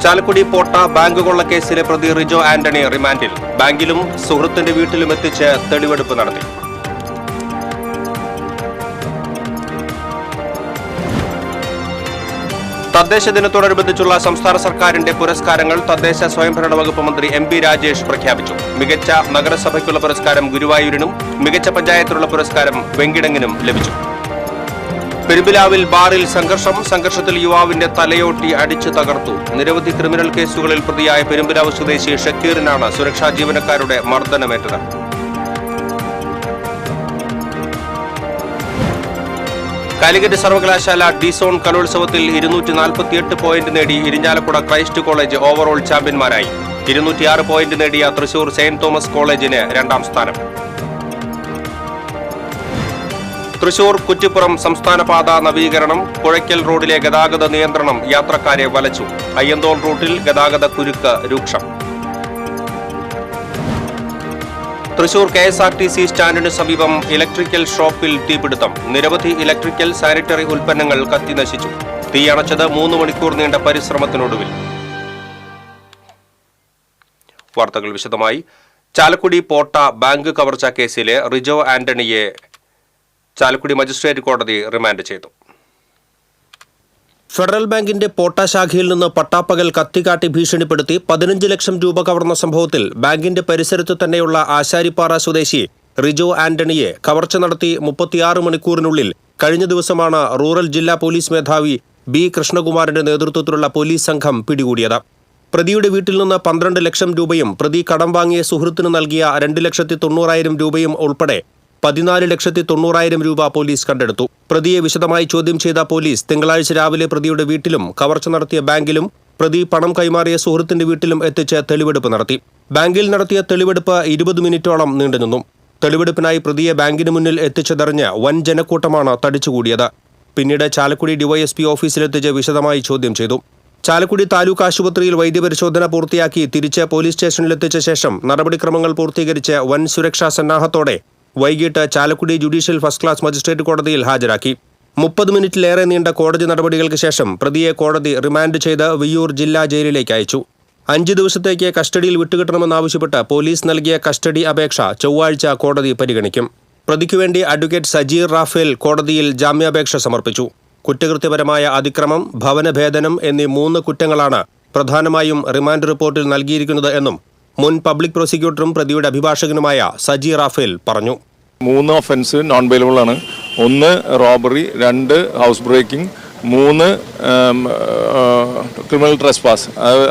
ചാലക്കുടി പോട്ട bank കൊള്ളക്കേസിലെ പ്രതി റിജോ ആന്റണി റിമാൻഡിൽ. ബാങ്കിലും സുഹൃത്തിന്റെ വീട്ടിലും എത്തിച്ച് തെളിവെടുപ്പ് നടത്തി. തദ്ദേശ ദിനത്തോടനുബന്ധിച്ചുള്ള സംസ്ഥാന സർക്കാരിന്റെ പുരസ്കാരങ്ങൾ തദ്ദേശ സ്വയംഭരണ വകുപ്പ് മന്ത്രി എം പി രാജേഷ് പ്രഖ്യാപിച്ചു. മികച്ച നഗരസഭയ്ക്കുള്ള പുരസ്കാരം ഗുരുവായൂരിനും മികച്ച പഞ്ചായത്തിനുള്ള പുരസ്കാരം വെങ്കിടങ്ങിനും ലഭിച്ചു. പെരുമ്പിലാവിൽ ബാറിൽ സംഘർഷത്തിൽ യുവാവിന്റെ തലയോട്ടി അടിച്ചു തകർത്തു. നിരവധി ക്രിമിനൽ കേസുകളിൽ പ്രതിയായ പെരുമ്പിലാവ് സ്വദേശി ഷക്കീറിനാണ് സുരക്ഷാ ജീവനക്കാരുടെ മർദ്ദനമേറ്റത്. കാലിക്കറ്റ് സർവകലാശാല ഡിസോൺ കലോത്സവത്തിൽ 248 പോയിന്റ് നേടി ഇരിഞ്ഞാലക്കുട ക്രൈസ്റ്റ് കോളേജ് ഓവറോൾ ചാമ്പ്യന്മാരായി. 206 പോയിന്റ് നേടിയ തൃശൂർ സെന്റ് തോമസ് കോളേജിന് രണ്ടാം സ്ഥാനം. തൃശൂർ കുറ്റിപ്പുറം സംസ്ഥാനപാത നവീകരണം, പുഴയ്ക്കൽ റോഡിലെ ഗതാഗത നിയന്ത്രണം യാത്രക്കാരെ വലച്ചു. അയ്യന്തോൾ റൂട്ടിൽ ഗതാഗത കുരുക്ക് രൂക്ഷം. തൃശൂർ KSRTC സ്റ്റാൻഡിന് സമീപം ഇലക്ട്രിക്കൽ ഷോപ്പിൽ തീപിടുത്തം. നിരവധി ഇലക്ട്രിക്കൽ സാനിറ്ററി ഉൽപ്പന്നങ്ങൾ കത്തിനശിച്ചു. തീയണച്ചത് 3 മണിക്കൂർ നീണ്ട പരിശ്രമത്തിനൊടുവിൽ. വാർത്തകൾ വിശദമായി. ചാലക്കുടി പോട്ട ബാങ്ക് കവർച്ചാ കേസിലെ റിജോ ആന്റണിയെ ചാലക്കുടി മജിസ്ട്രേറ്റ് കോടതി റിമാൻഡ് ചെയ്തു. ഫെഡറൽ ബാങ്കിന്റെ പോട്ട ശാഖയിൽ നിന്ന് പട്ടാപ്പകൽ കത്തിക്കാട്ടി ഭീഷണിപ്പെടുത്തി 15 ലക്ഷം രൂപ കവർന്ന സംഭവത്തിൽ ബാങ്കിന്റെ പരിസരത്ത് തന്നെയുള്ള ആശാരിപ്പാറ സ്വദേശി റിജോ ആന്റണിയെ കവർച്ച നടത്തി 36 മണിക്കൂറിനുള്ളിൽ കഴിഞ്ഞ ദിവസമാണ് റൂറൽ ജില്ലാ പോലീസ് മേധാവി B കൃഷ്ണകുമാറിന്റെ നേതൃത്വത്തിലുള്ള പോലീസ് സംഘം പിടികൂടിയത്. പ്രതിയുടെ വീട്ടിൽ നിന്ന് 12 ലക്ഷം രൂപയും പ്രതി കടം വാങ്ങിയ സുഹൃത്തിന് നൽകിയ 2,90,000 രൂപയും ഉൾപ്പെടെ 14,90,000 രൂപ പോലീസ് കണ്ടെടുത്തു. പ്രതിയെ വിശദമായി ചോദ്യം ചെയ്ത പോലീസ് തിങ്കളാഴ്ച രാവിലെ പ്രതിയുടെ വീട്ടിലും കവർച്ച നടത്തിയ ബാങ്കിലും പ്രതി പണം കൈമാറിയ സുഹൃത്തിന്റെ വീട്ടിലും എത്തിച്ച് തെളിവെടുപ്പ് നടത്തി. ബാങ്കിൽ നടത്തിയ തെളിവെടുപ്പ് 20 മിനിറ്റോളം നീണ്ടുനിന്നു. തെളിവെടുപ്പിനായി പ്രതിയെ ബാങ്കിന് മുന്നിൽ എത്തിച്ചതറിഞ്ഞ് വൻ ജനക്കൂട്ടമാണ് തടിച്ചുകൂടിയത്. പിന്നീട് ചാലക്കുടി DYSP ഓഫീസിലെത്തിച്ച് വിശദമായി ചോദ്യം ചെയ്തു. ചാലക്കുടി താലൂക്ക് ആശുപത്രിയിൽ വൈദ്യപരിശോധന പൂർത്തിയാക്കി തിരിച്ച് പോലീസ് സ്റ്റേഷനിലെത്തിച്ച ശേഷം നടപടിക്രമങ്ങൾ പൂർത്തീകരിച്ച് വൻ സുരക്ഷാ സന്നാഹത്തോടെ വൈകിട്ട് Chalakudy judicial first class magistrate കോടതിയിൽ ഹാജരാക്കി. 30 മിനിറ്റിലേറെ നീണ്ട കോടതി നടപടികൾക്ക് ശേഷം പ്രതിയെ കോടതി റിമാൻഡ് ചെയ്ത് വിയ്യൂർ ജില്ലാ ജയിലിലേക്ക് അയച്ചു. 5 ദിവസത്തേക്ക് കസ്റ്റഡിയിൽ വിട്ടുകിട്ടണമെന്നാവശ്യപ്പെട്ട് പോലീസ് നൽകിയ കസ്റ്റഡി അപേക്ഷ ചൊവ്വാഴ്ച കോടതി പരിഗണിക്കും. പ്രതിക്കുവേണ്ടി അഡ്വക്കേറ്റ് സജീർ റാഫേൽ കോടതിയിൽ ജാമ്യാപേക്ഷ സമർപ്പിച്ചു. കുറ്റകൃത്യപരമായ അതിക്രമം, ഭവനഭേദനം എന്നീ 3 കുറ്റങ്ങളാണ് പ്രധാനമായും റിമാൻഡ് റിപ്പോർട്ടിൽ നൽകിയിരിക്കുന്നത് എന്നും മുൻ പബ്ലിക് പ്രോസിക്യൂട്ടറും പ്രതിയുടെ അഭിഭാഷകനുമായ സജി റാഫേൽ പറഞ്ഞു. 3 ഒഫൻസ് നോൺ ബെയിലബിൾ ആണ്. 1 റോബറി, 2 ഹൗസ് ബ്രേക്കിംഗ്, 3 ക്രിമിനൽ ട്രെസ്പാസ്.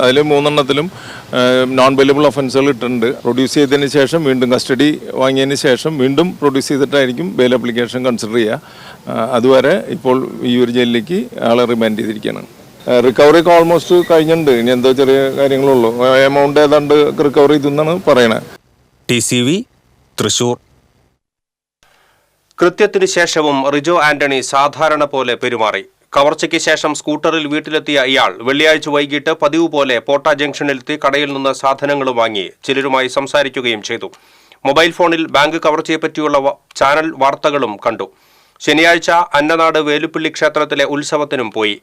അതിൽ 3 നോൺ ബെയിലബിൾ ഒഫൻസുകൾ ഇട്ടിട്ടുണ്ട്. പ്രൊഡ്യൂസ് ചെയ്തതിന് ശേഷം വീണ്ടും കസ്റ്റഡി വാങ്ങിയതിന് ശേഷം വീണ്ടും പ്രൊഡ്യൂസ് ചെയ്തിട്ടായിരിക്കും ബെയിൽ ആപ്ലിക്കേഷൻ കൺസിഡർ ചെയ്യുക. അതുവരെ ഇപ്പോൾ ഈ ഒരു ജയിലിലേക്ക് ആളെ റിമാൻഡ് ചെയ്തിരിക്കുകയാണ്. റിക്കവറി ഒക്കെ ഓൾമോസ്റ്റ് കഴിഞ്ഞിട്ടുണ്ട്. ഇനി എന്തോ ചെറിയ കാര്യങ്ങളുള്ളൂ. എമൗണ്ട് ഏതാണ്ട് റിക്കവർ ചെയ്തെന്നാണ് പറയണത്. TCV തൃശൂർ. കൃത്യത്തിനു ശേഷവും റിജോ ആന്റണി സാധാരണ പോലെ പെരുമാറി. കവർച്ചയ്ക്ക് ശേഷം സ്കൂട്ടറിൽ വീട്ടിലെത്തിയ ഇയാൾ വെള്ളിയാഴ്ച വൈകിട്ട് പതിവ് പോലെ പോട്ട ജംഗ്ഷനിലെത്തി കടയിൽ നിന്ന് സാധനങ്ങളും വാങ്ങി ചിലരുമായി സംസാരിക്കുകയും ചെയ്തു. മൊബൈൽ ഫോണിൽ ബാങ്ക് കവർച്ചയെപ്പറ്റിയുള്ള ചാനൽ വാർത്തകളും കണ്ടു. ശനിയാഴ്ച അന്നനാട് വേലുപ്പിള്ളി ക്ഷേത്രത്തിലെ ഉത്സവത്തിനും പോയി.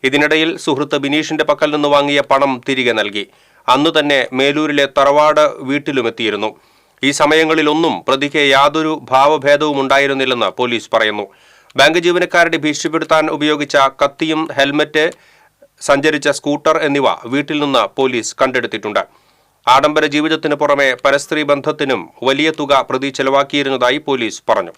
ഇതിനിടയിൽ സുഹൃത്ത് ബിനീഷിന്റെ പക്കൽ നിന്ന് വാങ്ങിയ പണം തിരികെ നൽകി. അന്നു തന്നെ മേലൂരിലെ തറവാട് വീട്ടിലുമെത്തിയിരുന്നു. ഈ സമയങ്ങളിലൊന്നും പ്രതിക്ക് യാതൊരു ഭാവഭേദവും ഉണ്ടായിരുന്നില്ലെന്ന് പോലീസ് പറയുന്നു. ബാങ്ക് ജീവനക്കാരുടെ ഭീഷണിപ്പെടുത്താൻ ഉപയോഗിച്ച കത്തിയും ഹെൽമറ്റ്, സഞ്ചരിച്ച സ്കൂട്ടർ എന്നിവ വീട്ടിൽ നിന്ന് പോലീസ് കണ്ടെടുത്തിട്ടുണ്ട്. ആഡംബര ജീവിതത്തിന് പുറമെ പരസ്ത്രീ ബന്ധത്തിനും വലിയ തുക പ്രതി ചെലവാക്കിയിരുന്നതായി പോലീസ് പറഞ്ഞു.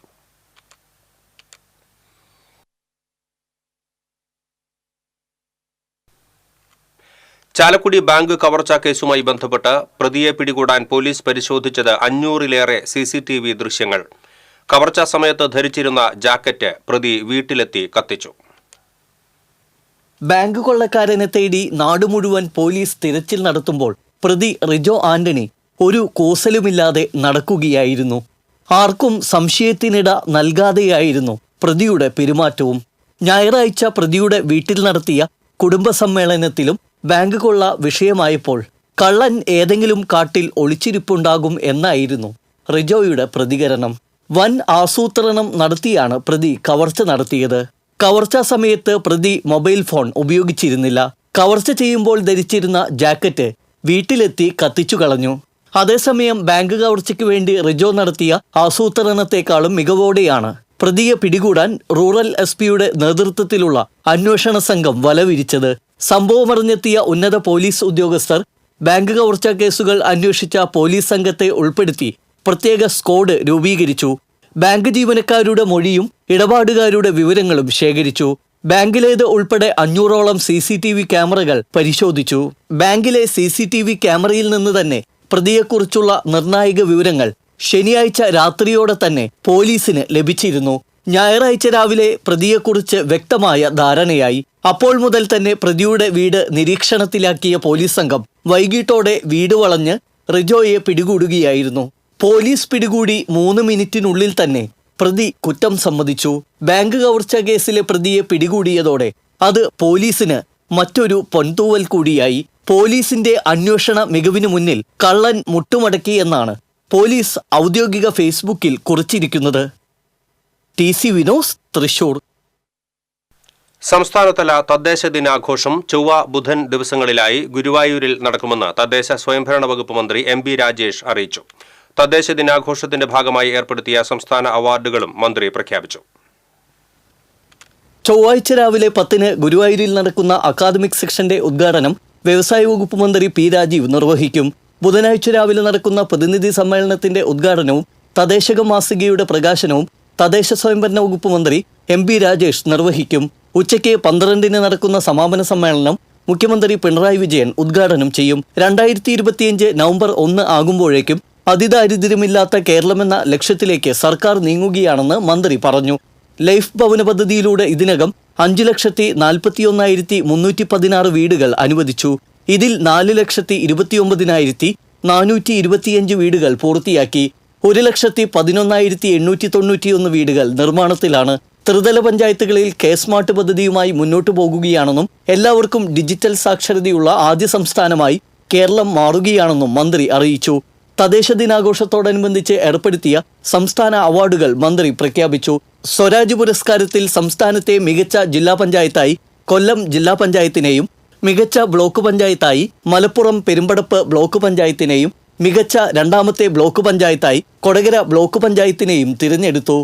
ചാലക്കുടി ബാങ്ക് കവർച്ചാ കേസുമായി ബന്ധപ്പെട്ട് പ്രതിയെ പിടികൂടാൻ പോലീസ് പരിശോധിച്ചത് 500-ലേറെ CCTV ദൃശ്യങ്ങൾ. കവർച്ചാ സമയത്ത് ധരിച്ചിരുന്ന ജാക്കറ്റ് പ്രതി വീട്ടിലെത്തി കത്തിച്ചു. ബാങ്ക് കൊള്ളക്കാരനെ തേടി നാട് മുഴുവൻ പോലീസ് തിരച്ചിൽ നടത്തുമ്പോൾ പ്രതി റിജോ ആന്റണി ഒരു കൂസലുമില്ലാതെ നടക്കുകയായിരുന്നു. ആർക്കും സംശയത്തിനിട നൽകാതെയായിരുന്നു പ്രതിയുടെ പെരുമാറ്റവും. ഞായറാഴ്ച പ്രതിയുടെ വീട്ടിൽ നടത്തിയ കുടുംബസമ്മേളനത്തിലും ബാങ്ക് കൊള്ള വിഷയമായപ്പോൾ കള്ളൻ ഏതെങ്കിലും കാട്ടിൽ ഒളിച്ചിരിപ്പുണ്ടാകും എന്നായിരുന്നു റിജോയുടെ പ്രതികരണം. വൻ ആസൂത്രണം നടത്തിയാണ് പ്രതി കവർച്ച നടത്തിയത്. കവർച്ചാ സമയത്ത് പ്രതി മൊബൈൽ ഫോൺ ഉപയോഗിച്ചിരുന്നില്ല. കവർച്ച ചെയ്യുമ്പോൾ ധരിച്ചിരുന്ന ജാക്കറ്റ് വീട്ടിലെത്തി കത്തിച്ചു കളഞ്ഞു. അതേസമയം ബാങ്ക് കവർച്ചയ്ക്ക് വേണ്ടി റിജോ നടത്തിയ ആസൂത്രണത്തെക്കാളും മികവോടെയാണ് പ്രതിയെ പിടികൂടാൻ റൂറൽ SP-യുടെ നേതൃത്വത്തിലുള്ള അന്വേഷണ സംഘം വലവിരിച്ചത്. സംഭവമറിഞ്ഞെത്തിയ ഉന്നത പോലീസ് ഉദ്യോഗസ്ഥർ ബാങ്ക് കവർച്ചാ കേസുകൾ അന്വേഷിച്ച പോലീസ് സംഘത്തെ ഉൾപ്പെടുത്തി പ്രത്യേക സ്ക്വാഡ് രൂപീകരിച്ചു. ബാങ്ക് ജീവനക്കാരുടെ മൊഴിയും ഇടപാടുകാരുടെ വിവരങ്ങളും ശേഖരിച്ചു. ബാങ്കിലേത് ഉൾപ്പെടെ 500ഓളം CCTV ക്യാമറകൾ പരിശോധിച്ചു. ബാങ്കിലെ CCTV ക്യാമറയിൽ നിന്ന് തന്നെ പ്രതിയെക്കുറിച്ചുള്ള നിർണായക വിവരങ്ങൾ ശനിയാഴ്ച രാത്രിയോടെ തന്നെ പോലീസിന് ലഭിച്ചിരുന്നു. ഞായറാഴ്ച രാവിലെ പ്രതിയെക്കുറിച്ച് വ്യക്തമായ ധാരണയായി. അപ്പോൾ മുതൽ തന്നെ പ്രതിയുടെ വീട് നിരീക്ഷണത്തിലാക്കിയ പോലീസ് സംഘം വൈകിട്ടോടെ വീട് വളഞ്ഞ് റിജോയെ പിടികൂടുകയായിരുന്നു. പോലീസ് പിടികൂടി 3 മിനിറ്റിനുള്ളിൽ തന്നെ പ്രതി കുറ്റം സമ്മതിച്ചു. ബാങ്ക് കവർച്ചാ കേസിലെ പ്രതിയെ പിടികൂടിയതോടെ അത് പോലീസിന് മറ്റൊരു പൊൻതൂവൽ കൂടിയായി. പോലീസിന്റെ അന്വേഷണ മികവിനു മുന്നിൽ കള്ളൻ മുട്ടുമടക്കി എന്നാണ് പോലീസ് ഔദ്യോഗിക ഫേസ്ബുക്കിൽ കുറിച്ചിരിക്കുന്നത്. TC വിനോസ്, തൃശൂർ. സംസ്ഥാനതല തദ്ദേശ ദിനാഘോഷം ചൊവ്വ ബുധൻ ദിവസങ്ങളിലായി ഗുരുവായൂരിൽ നടക്കുമെന്ന് തദ്ദേശ സ്വയംഭരണ വകുപ്പ് മന്ത്രി MB രാജേഷ് അറിയിച്ചു. തദ്ദേശ ദിനാഘോഷത്തിന്റെ ഭാഗമായി ഏർപ്പെടുത്തിയ സംസ്ഥാന അവാർഡുകളും മന്ത്രി പ്രഖ്യാപിച്ചു. ചൊവ്വാഴ്ച രാവിലെ 10-ന് ഗുരുവായൂരിൽ നടക്കുന്ന അക്കാദമിക് സെക്ഷന്റെ ഉദ്ഘാടനം വ്യവസായ വകുപ്പ് മന്ത്രി P രാജീവ് നിർവഹിക്കും. ബുധനാഴ്ച രാവിലെ നടക്കുന്ന പ്രതിനിധി സമ്മേളനത്തിന്റെ ഉദ്ഘാടനവും തദ്ദേശക മാസികയുടെ പ്രകാശനവും തദ്ദേശ സ്വയംഭരണ വകുപ്പ് മന്ത്രി MB രാജേഷ് നിർവഹിക്കും. ഉച്ചയ്ക്ക് 12-ന് നടക്കുന്ന സമാപന സമ്മേളനം മുഖ്യമന്ത്രി പിണറായി വിജയൻ ഉദ്ഘാടനം ചെയ്യും. 2025 നവംബർ 1 ആകുമ്പോഴേക്കും അതിദാരിദ്ര്യമില്ലാത്ത കേരളമെന്ന ലക്ഷ്യത്തിലേക്ക് സർക്കാർ നീങ്ങുകയാണെന്ന് മന്ത്രി പറഞ്ഞു. ലൈഫ് ഭവന പദ്ധതിയിലൂടെ ഇതിനകം 5,41,316 വീടുകൾ അനുവദിച്ചു. ഇതിൽ 4,29,425 വീടുകൾ പൂർത്തിയാക്കി. 1,11,891 വീടുകൾ നിർമ്മാണത്തിലാണ്. ത്രിതല പഞ്ചായത്തുകളിൽ സ്മാർട്ട് പദ്ധതിയുമായി മുന്നോട്ടു പോകുകയാണെന്നും എല്ലാവർക്കും ഡിജിറ്റൽ സാക്ഷരതയുള്ള ആദ്യ സംസ്ഥാനമായി കേരളം മാറുകയാണെന്നും മന്ത്രി അറിയിച്ചു. തദ്ദേശ ദിനാഘോഷത്തോടനുബന്ധിച്ച് ഏർപ്പെടുത്തിയ സംസ്ഥാന അവാർഡുകൾ മന്ത്രി പ്രഖ്യാപിച്ചു. സ്വരാജ് പുരസ്കാരത്തിൽ സംസ്ഥാനത്തെ മികച്ച ജില്ലാ പഞ്ചായത്തായി കൊല്ലം ജില്ലാ പഞ്ചായത്തിനെയും മികച്ച ബ്ലോക്ക് പഞ്ചായത്തായി മലപ്പുറം പെരുമ്പടപ്പ് ബ്ലോക്ക് പഞ്ചായത്തിനെയും മികച്ച രണ്ടാമത്തെ ബ്ലോക്ക് പഞ്ചായത്തായി കൊടകര ബ്ലോക്ക് പഞ്ചായത്തിനെയും തിരഞ്ഞെടുത്തു.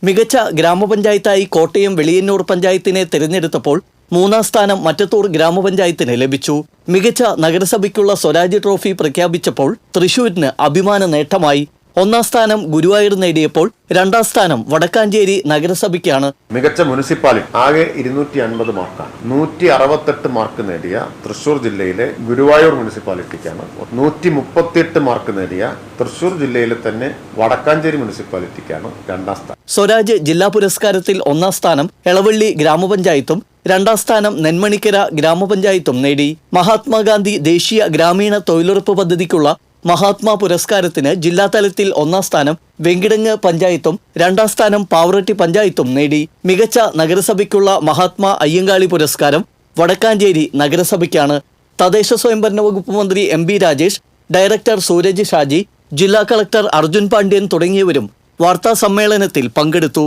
മികച്ച ഗ്രാമപഞ്ചായത്തായി കോട്ടയം വെളിയന്നൂർ പഞ്ചായത്തിനെ തിരഞ്ഞെടുത്തപ്പോൾ 3-ാം സ്ഥാനം മറ്റത്തൂർ ഗ്രാമപഞ്ചായത്തിന് ലഭിച്ചു. മികച്ച നഗരസഭയ്ക്കുള്ള സ്വരാജ് ട്രോഫി പ്രഖ്യാപിച്ചപ്പോൾ തൃശൂരിന് അഭിമാന നേട്ടമായി. 1-ാം സ്ഥാനം ഗുരുവായൂർ നേടിയപ്പോൾ 2-ാം സ്ഥാനം വടക്കാഞ്ചേരി നഗരസഭയ്ക്കാണ്. മികച്ച മുനിസിപ്പാലിറ്റി ആകെ 250 മാർക്കാണ്. 168 മാർക്ക് നേടിയ തൃശൂർ ജില്ലയിലെ ഗുരുവായൂർ മുനിസിപ്പാലിറ്റിക്കാണ്. 138 മാർക്ക് നേടിയ തൃശൂർ ജില്ലയിലെ തന്നെ വടക്കാഞ്ചേരി മുനിസിപ്പാലിറ്റിക്കാണ് 2-ാം സ്ഥാനം. സ്വരാജ് ജില്ലാ പുരസ്കാരത്തിൽ 1-ാം സ്ഥാനം എളവള്ളി ഗ്രാമപഞ്ചായത്തും 2-ാം സ്ഥാനം നെന്മണിക്കര ഗ്രാമപഞ്ചായത്തും നേടി. മഹാത്മാഗാന്ധി ദേശീയ ഗ്രാമീണ തൊഴിലുറപ്പ് പദ്ധതിക്കുള്ള മഹാത്മാ പുരസ്കാരത്തിന് ജില്ലാതലത്തിൽ 1-ാം സ്ഥാനം വെങ്കിടങ്ങ് പഞ്ചായത്തും 2-ാം സ്ഥാനം പാവറട്ടി പഞ്ചായത്തും നേടി. മികച്ച നഗരസഭയ്ക്കുള്ള മഹാത്മാ അയ്യങ്കാളി പുരസ്കാരം വടക്കാഞ്ചേരി നഗരസഭയ്ക്കാണ്. തദ്ദേശ സ്വയംഭരണ വകുപ്പ് മന്ത്രി MB രാജേഷ്, ഡയറക്ടർ സൂരജ് ഷാജി, ജില്ലാ കളക്ടർ അർജുൻ പാണ്ഡ്യൻ തുടങ്ങിയവരും വാർത്താ സമ്മേളനത്തിൽ പങ്കെടുത്തു.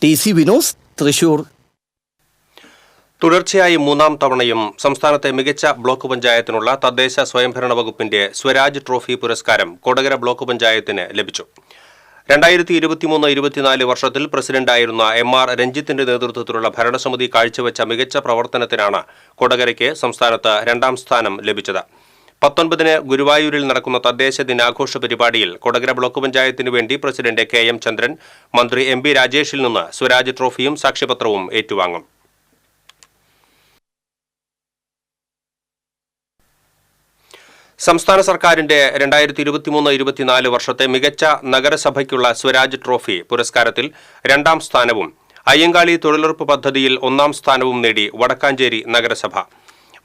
TC വിനോസ്, തൃശൂർ. തുടർച്ചയായി 3-ാം തവണയും സംസ്ഥാനത്തെ മികച്ച ബ്ലോക്ക് പഞ്ചായത്തിനുള്ള തദ്ദേശ സ്വയംഭരണ വകുപ്പിന്റെ സ്വരാജ് ട്രോഫി പുരസ്കാരം കൊടകര ബ്ലോക്ക് പഞ്ചായത്തിന് ലഭിച്ചു. 2023-24 വർഷത്തിൽ പ്രസിഡന്റായിരുന്ന MR രഞ്ജിത്തിന്റെ നേതൃത്വത്തിലുള്ള ഭരണസമിതി കാഴ്ചവെച്ച മികച്ച പ്രവർത്തനത്തിനാണ് കൊടകരയ്ക്ക് സംസ്ഥാനത്ത് 2-ാം സ്ഥാനം ലഭിച്ചത്. 19-ന് ഗുരുവായൂരിൽ നടക്കുന്ന തദ്ദേശ ദിനാഘോഷ പരിപാടിയിൽ കൊടകര ബ്ലോക്ക് പഞ്ചായത്തിനു വേണ്ടി പ്രസിഡന്റ് KM ചന്ദ്രൻ മന്ത്രി MB രാജേഷിൽ നിന്ന് സ്വരാജ് ട്രോഫിയും സാക്ഷ്യപത്രവും ഏറ്റുവാങ്ങും. സംസ്ഥാന സർക്കാരിന്റെ 2023-24 വർഷത്തെ മികച്ച നഗരസഭയ്ക്കുള്ള സ്വരാജ് ട്രോഫി പുരസ്കാരത്തിൽ 2-ാം സ്ഥാനവും അയ്യങ്കാളി തൊഴിലുറപ്പ് പദ്ധതിയിൽ 1-ാം സ്ഥാനവും നേടി വടക്കാഞ്ചേരി നഗരസഭ.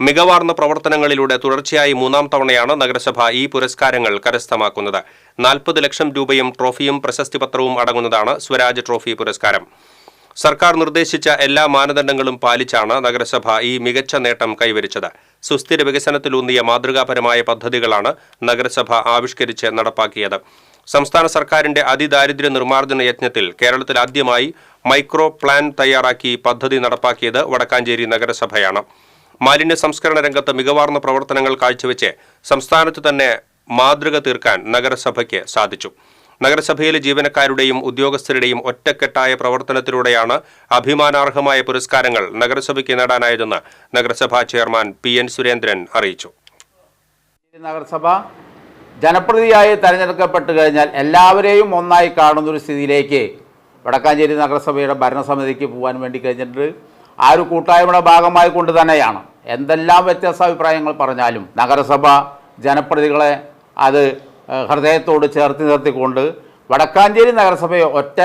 മികവാർന്ന പ്രവർത്തനങ്ങളിലൂടെ തുടർച്ചയായി 3-ാം തവണയാണ് നഗരസഭ ഈ പുരസ്കാരങ്ങൾ കരസ്ഥമാക്കുന്നത്. 40 ലക്ഷം രൂപയും ട്രോഫിയും പ്രശസ്തിപത്രവും അടങ്ങുന്നതാണ് സ്വരാജ് ട്രോഫി പുരസ്കാരം. സർക്കാർ നിർദ്ദേശിച്ച എല്ലാ മാനദണ്ഡങ്ങളും പാലിച്ചാണ് നഗരസഭ ഈ മികച്ച നേട്ടം കൈവരിച്ചത്. സുസ്ഥിര വികസനത്തിലൂന്നിയ മാതൃകാപരമായ പദ്ധതികളാണ് നഗരസഭ ആവിഷ്കരിച്ച് നടപ്പാക്കിയത്. സംസ്ഥാന സർക്കാരിന്റെ അതിദാരിദ്ര്യ നിർമ്മാർജ്ജന യജ്ഞത്തിൽ കേരളത്തിൽ ആദ്യമായി മൈക്രോ പ്ലാൻ തയ്യാറാക്കി പദ്ധതി നടപ്പാക്കിയത് വടക്കാഞ്ചേരി നഗരസഭയാണ്. മാലിന്യ സംസ്കരണ രംഗത്ത് മികവാർന്ന പ്രവർത്തനങ്ങൾ കാഴ്ചവെച്ച് സംസ്ഥാനത്ത് തന്നെ മാതൃക തീർക്കാൻ നഗരസഭയ്ക്ക് സാധിച്ചു. നഗരസഭയിലെ ജീവനക്കാരുടെയും ഉദ്യോഗസ്ഥരുടെയും ഒറ്റക്കെട്ടായ പ്രവർത്തനത്തിലൂടെയാണ് അഭിമാനാർഹമായ പുരസ്കാരങ്ങൾ നഗരസഭയ്ക്ക് നേടാനായതെന്ന് നഗരസഭാ ചെയർമാൻ PN സുരേന്ദ്രൻ അറിയിച്ചു. നഗരസഭ ജനപ്രതിനിധിയായി തെരഞ്ഞെടുക്കപ്പെട്ട് കഴിഞ്ഞാൽ എല്ലാവരെയും ഒന്നായി കാണുന്നൊരു സ്ഥിതിയിലേക്ക് വടക്കാഞ്ചേരി നഗരസഭയുടെ ഭരണസമിതിക്ക് പോകാൻ വേണ്ടി കഴിഞ്ഞിട്ട് ആ ഒരു കൂട്ടായ്മയുടെ ഭാഗമായി കൊണ്ട് തന്നെയാണ്. എന്തെല്ലാം വ്യത്യസ്ത അഭിപ്രായങ്ങൾ പറഞ്ഞാലും നഗരസഭ ജനപ്രതിനിധികളെ അത് ഹൃദയത്തോട് ചേർത്ത് നിർത്തിക്കൊണ്ട് വടക്കാഞ്ചേരി നഗരസഭയെ ഒറ്റ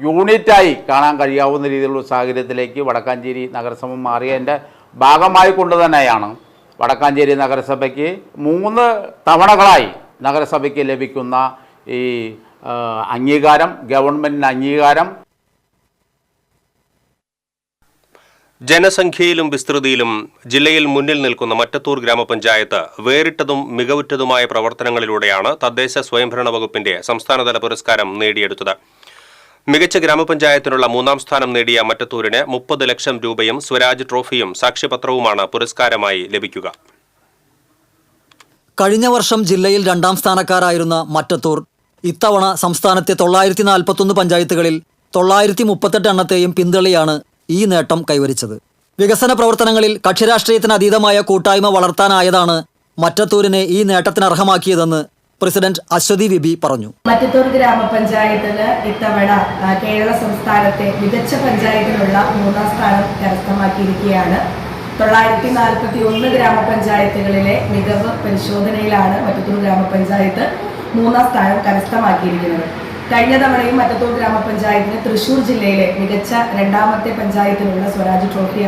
യൂണിറ്റായി കാണാൻ കഴിയാവുന്ന രീതിയിലുള്ള സാഹചര്യത്തിലേക്ക് വടക്കാഞ്ചേരി നഗരസഭ മാറിയതിൻ്റെ ഭാഗമായി കൊണ്ട് തന്നെയാണ് വടക്കാഞ്ചേരി നഗരസഭയ്ക്ക് 3 തവണകളായി നഗരസഭയ്ക്ക് ലഭിക്കുന്ന ഈ അംഗീകാരം, ഗവൺമെൻറ്റിൻ്റെ അംഗീകാരം. ജനസംഖ്യയിലും വിസ്തൃതിയിലും ജില്ലയിൽ മുന്നിൽ നിൽക്കുന്ന മറ്റത്തൂർ ഗ്രാമപഞ്ചായത്ത് വേറിട്ടതും മികവുറ്റതുമായ പ്രവർത്തനങ്ങളിലൂടെയാണ് തദ്ദേശ സ്വയംഭരണ വകുപ്പിന്റെ സംസ്ഥാനതല പുരസ്കാരം നേടിയെടുത്തത്. മികച്ച ഗ്രാമപഞ്ചായത്തിനുള്ള 3ാം സ്ഥാനം നേടിയ മറ്റത്തൂരിന് 30 ലക്ഷം രൂപയും സ്വരാജ് ട്രോഫിയും സാക്ഷ്യപത്രവുമാണ് പുരസ്കാരമായി ലഭിക്കുക. കഴിഞ്ഞ വർഷം ജില്ലയിൽ 2ാം സ്ഥാനക്കാരായിരുന്ന മറ്റത്തൂർ ഇത്തവണ സംസ്ഥാനത്തെ 941 പഞ്ചായത്തുകളിൽ 938 എണ്ണത്തെയും പിന്തള്ളിയാണ് ഈ നേട്ടം കൈവരിച്ചത്. വികസന പ്രവർത്തനങ്ങളിൽ കക്ഷിരാഷ്ട്രീയത്തിന് അതീതമായ കൂട്ടായ്മ വളർത്താനായതാണ് മറ്റത്തൂരിനെ ഈ നേട്ടത്തിന് അർഹമാക്കിയതെന്ന് പ്രസിഡന്റ് അശ്വതി വിബി പറഞ്ഞു. മറ്റത്തൂർ ഗ്രാമപഞ്ചായത്തിന് ഇത്തവണ കേരള സംസ്ഥാനത്തെ മികച്ച പഞ്ചായത്തിനുള്ള 3ാം സ്ഥാനം കരസ്ഥമാക്കിയിരിക്കുകയാണ്. 941 ഗ്രാമപഞ്ചായത്തുകളിലെ മികവ് പരിശോധനയിലാണ് മറ്റത്തൂർ ഗ്രാമപഞ്ചായത്ത് 3ാം സ്ഥാനം കരസ്ഥമാക്കിയിരിക്കുന്നത്. കഴിഞ്ഞ തവണയും മറ്റത്തൂർ ഗ്രാമപഞ്ചായത്തിന് തൃശ്ശൂർ ജില്ലയിലെ മികച്ച 2ാമത്തെ പഞ്ചായത്തിനുള്ള സ്വരാജ് ട്രോഫി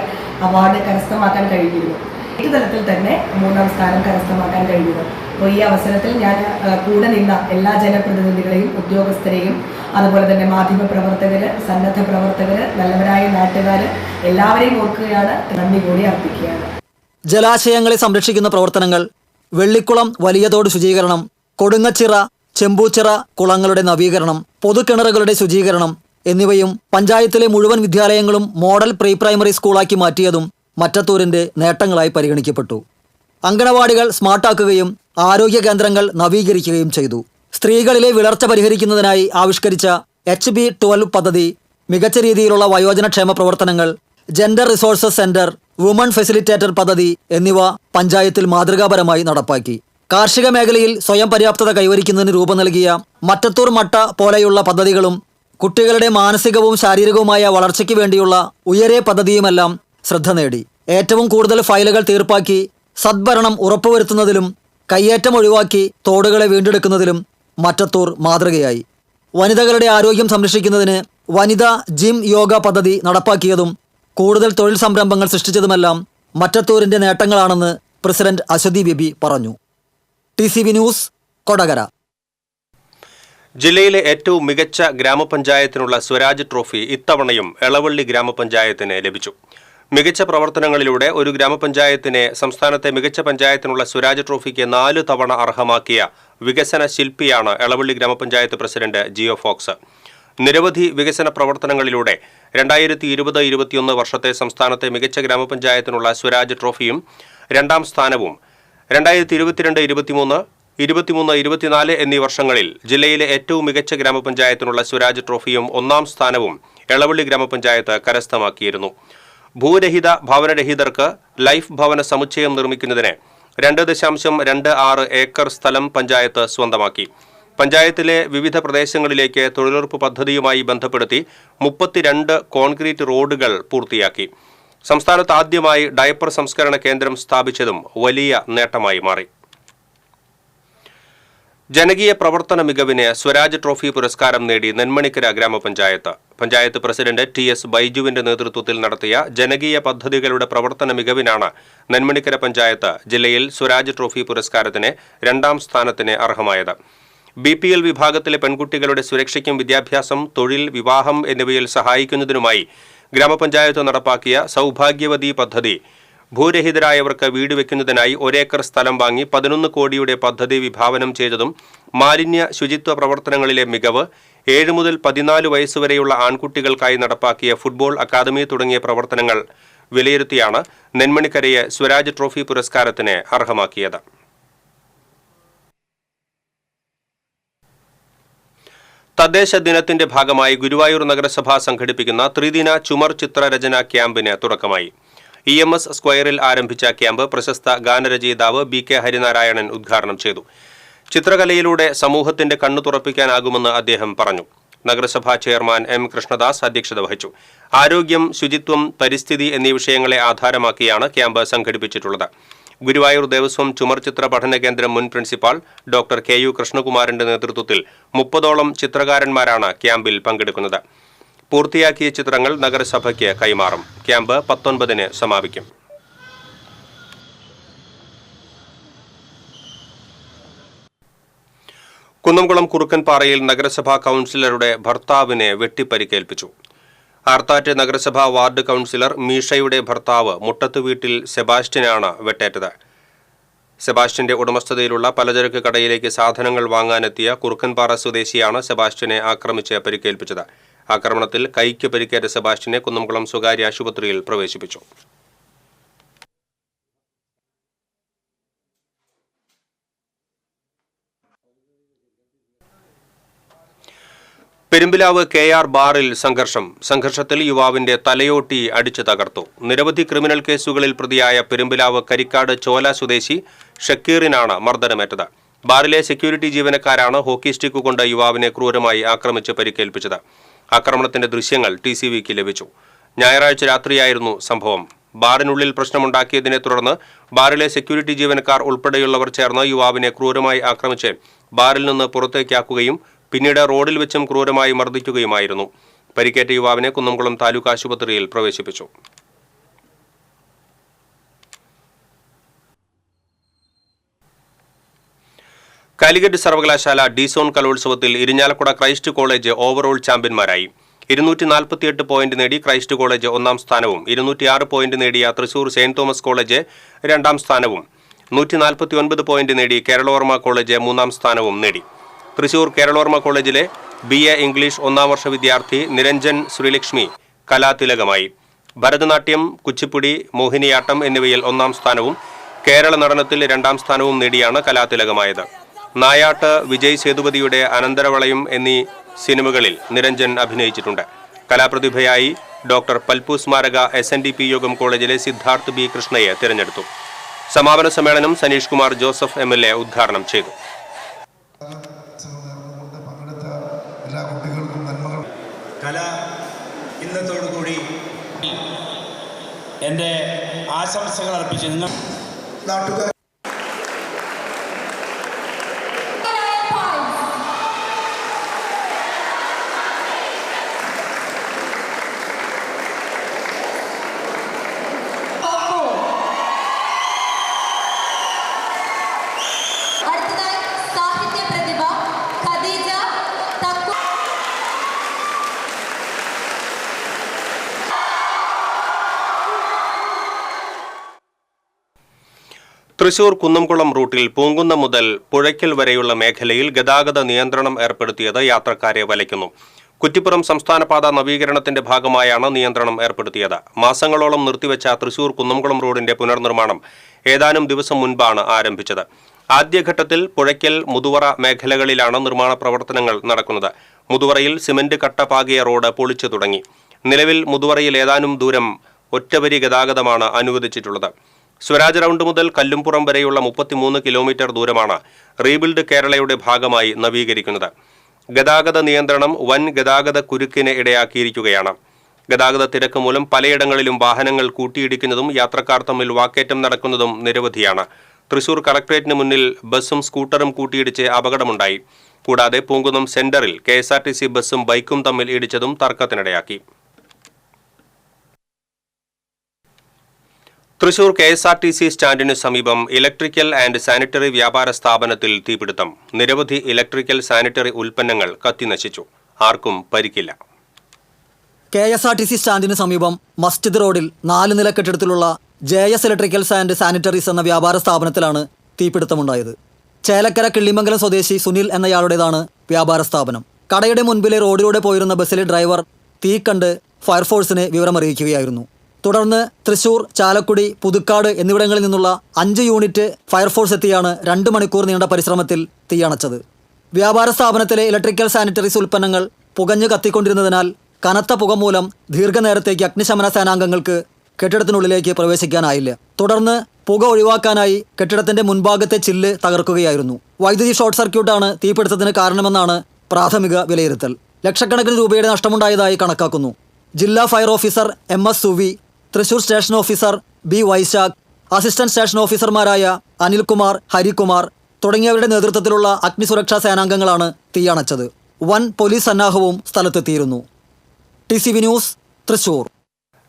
അവാർഡ് കരസ്ഥമാക്കാൻ കഴിഞ്ഞിരുന്നു. ഈ തലത്തിൽ തന്നെ 3ാം സ്ഥാനം കരസ്ഥമാക്കാൻ കഴിഞ്ഞത്. അപ്പോൾ ഈ അവസരത്തിൽ ഞാൻ കൂടെ നിന്ന എല്ലാ ജനപ്രതിനിധികളെയും ഉദ്യോഗസ്ഥരെയും അതുപോലെ തന്നെ മാധ്യമപ്രവർത്തകർ, സന്നദ്ധ പ്രവർത്തകർ, നല്ലവരായ നാട്ടുകാർ എല്ലാവരെയും ഓർക്കുകയാണ്, നന്ദി കൂടി അർപ്പിക്കുകയാണ്. ജലാശയങ്ങളെ സംരക്ഷിക്കുന്ന പ്രവർത്തനങ്ങൾ, വെള്ളിക്കുളം വലിയ തോട് ശുചീകരണം, കൊടുങ്ങച്ചിറ, ചെമ്പൂച്ചിറ കുളങ്ങളുടെ നവീകരണം, പൊതുകിണറുകളുടെ ശുചീകരണം എന്നിവയും പഞ്ചായത്തിലെ മുഴുവൻ വിദ്യാലയങ്ങളും മോഡൽ പ്രീ പ്രൈമറി സ്കൂളാക്കി മാറ്റിയതും മറ്റത്തൂരിന്റെ നേട്ടങ്ങളായി പരിഗണിക്കപ്പെട്ടു. അങ്കണവാടികൾ സ്മാർട്ടാക്കുകയും ആരോഗ്യ കേന്ദ്രങ്ങൾ നവീകരിക്കുകയും ചെയ്തു. സ്ത്രീകളിലെ വിളർച്ച പരിഹരിക്കുന്നതിനായി ആവിഷ്കരിച്ച HB12 പദ്ധതി, മികച്ച രീതിയിലുള്ള വയോജനക്ഷേമ പ്രവർത്തനങ്ങൾ, gender resources centre, woman facilitator പദ്ധതി എന്നിവ പഞ്ചായത്തിൽ മാതൃകാപരമായി നടപ്പാക്കി. കാർഷിക മേഖലയിൽ സ്വയം പര്യാപ്തത കൈവരിക്കുന്നതിന് രൂപം നൽകിയ മറ്റത്തൂർ മട്ട പോലെയുള്ള പദ്ധതികളും കുട്ടികളുടെ മാനസികവും ശാരീരികവുമായ വളർച്ചയ്ക്ക് വേണ്ടിയുള്ള ഉയരെ പദ്ധതിയുമെല്ലാം ശ്രദ്ധ നേടി. ഏറ്റവും കൂടുതൽ ഫയലുകൾ തീർപ്പാക്കി സദ്ഭരണം ഉറപ്പുവരുത്തുന്നതിലും കയ്യേറ്റം ഒഴിവാക്കി തോടുകളെ വീണ്ടെടുക്കുന്നതിലും മറ്റത്തൂർ മാതൃകയായി. വനിതകളുടെ ആരോഗ്യം സംരക്ഷിക്കുന്നതിന് വനിതാ ജിം യോഗ പദ്ധതി നടപ്പാക്കിയതും കൂടുതൽ തൊഴിൽ സംരംഭങ്ങൾ സൃഷ്ടിച്ചതുമെല്ലാം മറ്റത്തൂരിന്റെ നേട്ടങ്ങളാണെന്ന് പ്രസിഡന്റ് അശ്വതി ബിബി പറഞ്ഞു. TCV news, Kodakara. ജില്ലയിലെ ഏറ്റവും മികച്ച ഗ്രാമപഞ്ചായത്തിനുള്ള സ്വരാജ് ട്രോഫി ഇത്തവണയും എളവള്ളി ഗ്രാമപഞ്ചായത്തിന് ലഭിച്ചു. മികച്ച പ്രവർത്തനങ്ങളിലൂടെ ഒരു ഗ്രാമപഞ്ചായത്തിനെ സംസ്ഥാനത്തെ മികച്ച പഞ്ചായത്തിനുള്ള സ്വരാജ് ട്രോഫിക്ക് 4 തവണ അർഹമാക്കിയ വികസന ശില്പിയാണ് എളവള്ളി ഗ്രാമപഞ്ചായത്ത് പ്രസിഡന്റ് ജിയോ ഫോക്സ്. നിരവധി വികസന പ്രവർത്തനങ്ങളിലൂടെ 2020-21 വർഷത്തെ സംസ്ഥാനത്തെ മികച്ച ഗ്രാമപഞ്ചായത്തിനുള്ള സ്വരാജ് ട്രോഫിയും 2ാം സ്ഥാനവും 2022-23, 23-24 എന്നീ വർഷങ്ങളിൽ ജില്ലയിലെ ഏറ്റവും മികച്ച ഗ്രാമപഞ്ചായത്തിനുള്ള സ്വരാജ് ട്രോഫിയും 1ാം സ്ഥാനവും എളവള്ളി ഗ്രാമപഞ്ചായത്ത് കരസ്ഥമാക്കിയിരുന്നു. ഭൂരഹിത ഭവനരഹിതർക്ക് ലൈഫ് ഭവന സമുച്ചയം നിർമ്മിക്കുന്നതിന് 2.26 ഏക്കർ സ്ഥലം പഞ്ചായത്ത് സ്വന്തമാക്കി. പഞ്ചായത്തിലെ വിവിധ പ്രദേശങ്ങളിലേക്ക് തൊഴിലുറപ്പ് പദ്ധതിയുമായി ബന്ധപ്പെടുത്തി 32 കോൺക്രീറ്റ് റോഡുകൾ പൂർത്തിയാക്കി. സംസ്ഥാനത്ത് ആദ്യമായി ഡയപ്പർ സംസ്കരണ കേന്ദ്രം സ്ഥാപിച്ചതും വലിയ നേട്ടമായി മാറി. ജനകീയ പ്രവർത്തന മികവിന് സ്വരാജ് ട്രോഫി പുരസ്കാരം നേടി നെന്മണിക്കര ഗ്രാമപഞ്ചായത്ത്. പഞ്ചായത്ത് പ്രസിഡന്റ് TS ബൈജുവിന്റെ നേതൃത്വത്തിൽ നടത്തിയ ജനകീയ പദ്ധതികളുടെ പ്രവർത്തന മികവിനാണ് നെന്മണിക്കര പഞ്ചായത്ത് ജില്ലയിൽ സ്വരാജ് ട്രോഫി പുരസ്കാരത്തിന് 2ാം സ്ഥാനത്തിന് അർഹമായത്. BPL വിഭാഗത്തിലെ പെൺകുട്ടികളുടെ സുരക്ഷയ്ക്കും വിദ്യാഭ്യാസം, തൊഴിൽ, വിവാഹം എന്നിവയിൽ സഹായിക്കുന്നതിനുമായി ഗ്രാമപഞ്ചായത്ത് നടപ്പാക്കിയ സൗഭാഗ്യവതി പദ്ധതി, ഭൂരഹിതരായവർക്ക് വീട് വയ്ക്കുന്നതിനായി 1 ഏക്കർ സ്ഥലം വാങ്ങി 11 കോടിയുടെ പദ്ധതി വിഭാവനം ചെയ്തതും, മാലിന്യ ശുചിത്വ പ്രവർത്തനങ്ങളിലെ മികവ്, 7 മുതൽ 14 വയസ്സുവരെയുള്ള ആൺകുട്ടികൾക്കായി നടപ്പാക്കിയ ഫുട്ബോൾ അക്കാദമി തുടങ്ങിയ പ്രവർത്തനങ്ങൾ വിലയിരുത്തിയാണ് നെന്മണിക്കരയെ സ്വരാജ് ട്രോഫി പുരസ്കാരത്തിന് അർഹമാക്കിയത്. തദ്ദേശ ദിനത്തിന്റെ ഭാഗമായി ഗുരുവായൂർ നഗരസഭ സംഘടിപ്പിക്കുന്ന ത്രിദിന ചുമർ ചിത്രരചന ക്യാമ്പിന് തുടക്കമായി. EMS സ്ക്വയറിൽ ആരംഭിച്ച ക്യാമ്പ് പ്രശസ്ത ഗാനരചയിതാവ് BK ഹരിനാരായണൻ ഉദ്ഘാടനം ചെയ്തു. ചിത്രകലയിലൂടെ സമൂഹത്തിന്റെ കണ്ണു തുറപ്പിക്കാനാകുമെന്ന് അദ്ദേഹം പറഞ്ഞു. നഗരസഭാ ചെയർമാൻ M. കൃഷ്ണദാസ് അധ്യക്ഷത വഹിച്ചു. ആരോഗ്യം, ശുചിത്വം, പരിസ്ഥിതി എന്നീ വിഷയങ്ങളെ ആധാരമാക്കിയാണ് ക്യാമ്പ് സംഘടിപ്പിച്ചിട്ടുള്ളത്. ഗുരുവായൂർ ദേവസ്വം ചുമർ ചിത്ര പഠന കേന്ദ്രം മുൻ പ്രിൻസിപ്പാൾ ഡോക്ടർ KU കൃഷ്ണകുമാറിന്റെ നേതൃത്വത്തിൽ 30ഓളം ചിത്രകാരന്മാരാണ് ക്യാമ്പിൽ പങ്കെടുക്കുന്നത്. പൂർത്തിയാക്കിയ ചിത്രങ്ങൾ നഗരസഭയ്ക്ക് കൈമാറും. ക്യാമ്പ് 19-ന് സമാപിക്കും. കുന്നംകുളം കുറുക്കൻപാറയിൽ നഗരസഭാ കൗൺസിലറുടെ ഭർത്താവിനെ വെട്ടിപ്പരിക്കേൽപ്പിച്ചു. ആർത്താറ്റ് നഗരസഭാ വാർഡ് കൗൺസിലർ മീഷയുടെ ഭർത്താവ് മുട്ടത്ത് വീട്ടിൽ സെബാസ്റ്റ്യനാണ് വെട്ടേറ്റത്. സെബാസ്റ്റ്യന്റെ ഉടമസ്ഥതയിലുള്ള പലചരക്ക് കടയിലേക്ക് സാധനങ്ങൾ വാങ്ങാനെത്തിയ കുറുക്കൻപാറ സ്വദേശിയാണ് സെബാസ്റ്റ്യനെ ആക്രമിച്ച് പരിക്കേൽപ്പിച്ചത്. ആക്രമണത്തിൽ കൈക്ക് പരിക്കേറ്റ സെബാസ്റ്റ്യനെ കുന്നംകുളം സ്വകാര്യ ആശുപത്രിയിൽ പ്രവേശിപ്പിച്ചു. പെരുമ്പിലാവ് KR ബാറിൽ സംഘർഷത്തിൽ യുവാവിന്റെ തലയോട്ടി അടിച്ചു തകർത്തു. നിരവധി ക്രിമിനൽ കേസുകളിൽ പ്രതിയായ പെരുമ്പിലാവ് കരിക്കാട് ചോല സ്വദേശി ഷക്കീറിനാണ് മർദ്ദനമേറ്റത്. ബാറിലെ സെക്യൂരിറ്റി ജീവനക്കാരാണ് ഹോക്കി സ്റ്റിക്ക് കൊണ്ട് യുവാവിനെ ക്രൂരമായി ആക്രമിച്ച് പരിക്കേൽപ്പിച്ചത്. ആക്രമണത്തിന്റെ ദൃശ്യങ്ങൾ TCVക്ക് ലഭിച്ചു. ഞായറാഴ്ച രാത്രിയായിരുന്നു സംഭവം. ബാറിനുള്ളിൽ പ്രശ്നമുണ്ടാക്കിയതിനെ തുടർന്ന് ബാറിലെ സെക്യൂരിറ്റി ജീവനക്കാർ ഉൾപ്പെടെയുള്ളവർ ചേർന്ന് യുവാവിനെ ക്രൂരമായി ആക്രമിച്ച് ബാറിൽ നിന്ന് പുറത്തേക്കാക്കുകയും പിന്നീട് റോഡിൽ വെച്ചും ക്രൂരമായി മർദ്ദിക്കുകയുമായിരുന്നു. പരിക്കേറ്റ യുവാവിനെ കുന്നംകുളം താലൂക്ക് ആശുപത്രിയിൽ പ്രവേശിപ്പിച്ചു. കാലിക്കറ്റ് സർവകലാശാല ഡിസോൺ കലോത്സവത്തിൽ ഇരിഞ്ഞാലക്കുട ക്രൈസ്റ്റ് കോളേജ് ഓവറോൾ ചാമ്പ്യന്മാരായി. 248 പോയിന്റ് നേടി ക്രൈസ്റ്റ് കോളേജ് 1-ാം സ്ഥാനവും 206 പോയിന്റ് നേടിയ തൃശൂർ സെയിന്റ് തോമസ് കോളേജ് 2-ാം സ്ഥാനവും 149 പോയിന്റ് നേടി കേരളവർമ്മ കോളേജ് 3-ാം സ്ഥാനവും നേടി. തൃശൂർ കേരളവർമ്മ കോളേജിലെ BA ഇംഗ്ലീഷ് 1-ാം വർഷ വിദ്യാർത്ഥി നിരഞ്ജൻ ശ്രീലക്ഷ്മി കലാതിലകമായി. ഭരതനാട്യം, കുച്ചിപ്പുടി, മോഹിനിയാട്ടം എന്നിവയിൽ 1-ാം സ്ഥാനവും കേരള നടനത്തിൽ 2-ാം സ്ഥാനവും നേടിയാണ് കലാതിലകമായത്. നായാട്ട്, വിജയ് സേതുപതിയുടെ അനന്തരവളയം എന്നീ സിനിമകളിൽ നിരഞ്ജൻ അഭിനയിച്ചിട്ടുണ്ട്. കലാപ്രതിഭയായി ഡോക്ടർ പൽപു സ്മാരക SNDP യോഗം കോളേജിലെ സിദ്ധാർത്ഥ് B. കൃഷ്ണയെ തിരഞ്ഞെടുത്തു. സമാപന സമ്മേളനം സനീഷ് കുമാർ ജോസഫ് MLA ഉദ്ഘാടനം ചെയ്തു. കല ഇന്നത്തോടുകൂടി എൻ്റെ ആശംസകൾ അർപ്പിച്ചു. നിങ്ങൾ നാട്ടുകാർ തൃശൂർ കുന്നംകുളം റൂട്ടിൽ പൂങ്കുന്നം മുതൽ പുഴയ്ക്കൽ വരെയുള്ള മേഖലയിൽ ഗതാഗത നിയന്ത്രണം ഏർപ്പെടുത്തിയത് യാത്രക്കാരെ വലയ്ക്കുന്നു. കുറ്റിപ്പുറം സംസ്ഥാനപാത നവീകരണത്തിന്റെ ഭാഗമായാണ് നിയന്ത്രണം ഏർപ്പെടുത്തിയത്. മാസങ്ങളോളം നിർത്തിവെച്ച തൃശൂർ കുന്നംകുളം റോഡിന്റെ പുനർനിർമ്മാണം ഏതാനും ദിവസം മുൻപാണ് ആരംഭിച്ചത്. ആദ്യഘട്ടത്തിൽ പുഴയ്ക്കൽ, മുതുവറ മേഖലകളിലാണ് നിർമ്മാണ പ്രവർത്തനങ്ങൾ നടക്കുന്നത്. മുതുവറയിൽ സിമന്റ് കട്ട പാകിയ റോഡ് പൊളിച്ചു തുടങ്ങി. നിലവിൽ മുതുവറയിൽ ഏതാനും ദൂരം ഒറ്റവരി ഗതാഗതമാണ് അനുവദിച്ചിട്ടുള്ളത്. സ്വരാജ് റൗണ്ട് മുതൽ കല്ലുംപുറം വരെയുള്ള 33 കിലോമീറ്റർ ദൂരമാണ് റീബിൽഡ് കേരളയുടെ ഭാഗമായി നവീകരിക്കുന്നത്. ഗതാഗത നിയന്ത്രണം വൻ ഗതാഗത കുരുക്കിന് ഇടയാക്കിയിരിക്കുകയാണ്. ഗതാഗത തിരക്ക് മൂലം പലയിടങ്ങളിലും വാഹനങ്ങൾ കൂട്ടിയിടിക്കുന്നതും യാത്രക്കാർ തമ്മിൽ വാക്കേറ്റം നടക്കുന്നതും നിരവധിയാണ്. തൃശൂർ കളക്ടറേറ്റിന് മുന്നിൽ ബസ്സും സ്കൂട്ടറും കൂട്ടിയിടിച്ച് അപകടമുണ്ടായി. കൂടാതെ പൂങ്കുന്നം സെന്ററിൽ KSRTC ബസ്സും ബൈക്കും തമ്മിൽ ഇടിച്ചതും തർക്കത്തിനിടയാക്കി. തൃശൂർ KSRTC സ്റ്റാൻഡിന് സമീപം ഇലക്ട്രിക്കൽ ആൻഡ് സാനിറ്ററി വ്യാപാര സ്ഥാപനത്തിൽ തീപിടുത്തം. നിരവധി ഇലക്ട്രിക്കൽ സാനിറ്ററി ഉൽപ്പന്നങ്ങൾ കത്തിനശിച്ചു. ആർക്കും പരിക്കില്ല. KSRTC സ്റ്റാൻഡിന് സമീപം മസ്ജിദ് റോഡിൽ 4 നില കെട്ടിടത്തിലുള്ള JS ഇലക്ട്രിക്കൽസ് ആൻഡ് സാനിറ്ററീസ് എന്ന വ്യാപാര സ്ഥാപനത്തിലാണ് തീപിടുത്തമുണ്ടായത്. ചേലക്കര കിള്ളിമംഗലം സ്വദേശി സുനിൽ എന്നയാളുടേതാണ് വ്യാപാര സ്ഥാപനം. കടയുടെ മുൻപിലെ റോഡിലൂടെ പോയിരുന്ന ബസ്സിലെ ഡ്രൈവർ തീ കണ്ട് ഫയർഫോഴ്സിനെ വിവരമറിയിക്കുകയായിരുന്നു. തുടർന്ന് തൃശൂർ, ചാലക്കുടി, പുതുക്കാട് എന്നിവിടങ്ങളിൽ നിന്നുള്ള 5 യൂണിറ്റ് ഫയർഫോഴ്സ് എത്തിയാണ് 2 മണിക്കൂർ നീണ്ട പരിശ്രമത്തിൽ തീയണച്ചത്. വ്യാപാര സ്ഥാപനത്തിലെ ഇലക്ട്രിക്കൽ സാനിറ്ററീസ് ഉൽപ്പന്നങ്ങൾ പുകഞ്ഞു കത്തിക്കൊണ്ടിരുന്നതിനാൽ കനത്ത പുക മൂലം ദീർഘനേരത്തേക്ക് അഗ്നിശമന സേനാംഗങ്ങൾക്ക് കെട്ടിടത്തിനുള്ളിലേക്ക് പ്രവേശിക്കാനായില്ല. തുടർന്ന് പുക ഒഴിവാക്കാനായി കെട്ടിടത്തിന്റെ മുൻഭാഗത്തെ ചില്ല് തകർക്കുകയായിരുന്നു. വൈദ്യുതി ഷോർട്ട് സർക്യൂട്ടാണ് തീപിടുത്തത്തിന് കാരണമെന്നാണ് പ്രാഥമിക വിലയിരുത്തൽ. ലക്ഷക്കണക്കിന് രൂപയുടെ നഷ്ടമുണ്ടായതായി കണക്കാക്കുന്നു. ജില്ലാ fire officer MS Suvi, Thrissur station officer B Vaishakh, assistant station ഓഫീസർമാരായ അനിൽകുമാർ, ഹരികുമാർ തുടങ്ങിയവരുടെ നേതൃത്വത്തിലുള്ള അഗ്നിസുരക്ഷാ സേനാംഗങ്ങളാണ് തീയണച്ചത്. വൻ പോലീസ് സന്നാഹവും സ്ഥലത്തെത്തിയിരുന്നു. TCV news, Thrissur.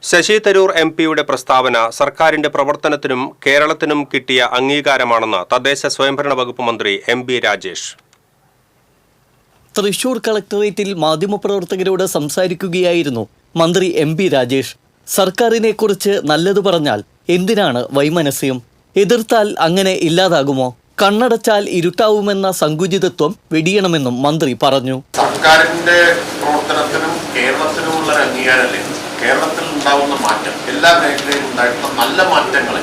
ശശി തരൂർ MP-യുടെ പ്രസ്താവന സർക്കാരിന്റെ പ്രവർത്തനത്തിനും കേരളത്തിനും കിട്ടിയ അംഗീകാരമാണെന്ന് തദ്ദേശ സ്വയംഭരണ വകുപ്പ് മന്ത്രി MB രാജേഷ്. തൃശൂർ കളക്ടറേറ്റിൽ മാധ്യമപ്രവർത്തകരോട് സംസാരിക്കുകയായിരുന്നു മന്ത്രി MB രാജേഷ്. സർക്കാരിനെക്കുറിച്ച് നല്ലത് പറഞ്ഞാൽ എന്തിനാണ് വൈമനസ്യം? എതിർത്താൽ അങ്ങനെ ഇല്ലാതാകുമോ? കണ്ണടച്ചാൽ ഇരുട്ടാവുമെന്ന സങ്കുചിതത്വം വെടിയണമെന്നും മന്ത്രി പറഞ്ഞു. സർക്കാരിന്റെ പ്രവർത്തനത്തിനും കേരളത്തിനുമുള്ള അംഗീകാരമല്ലേ? കേരളത്തിൽ ഉണ്ടാവുന്ന മാറ്റം, എല്ലാ മേഖലയിലും ഉണ്ടായിട്ടുള്ള നല്ല മാറ്റങ്ങളെ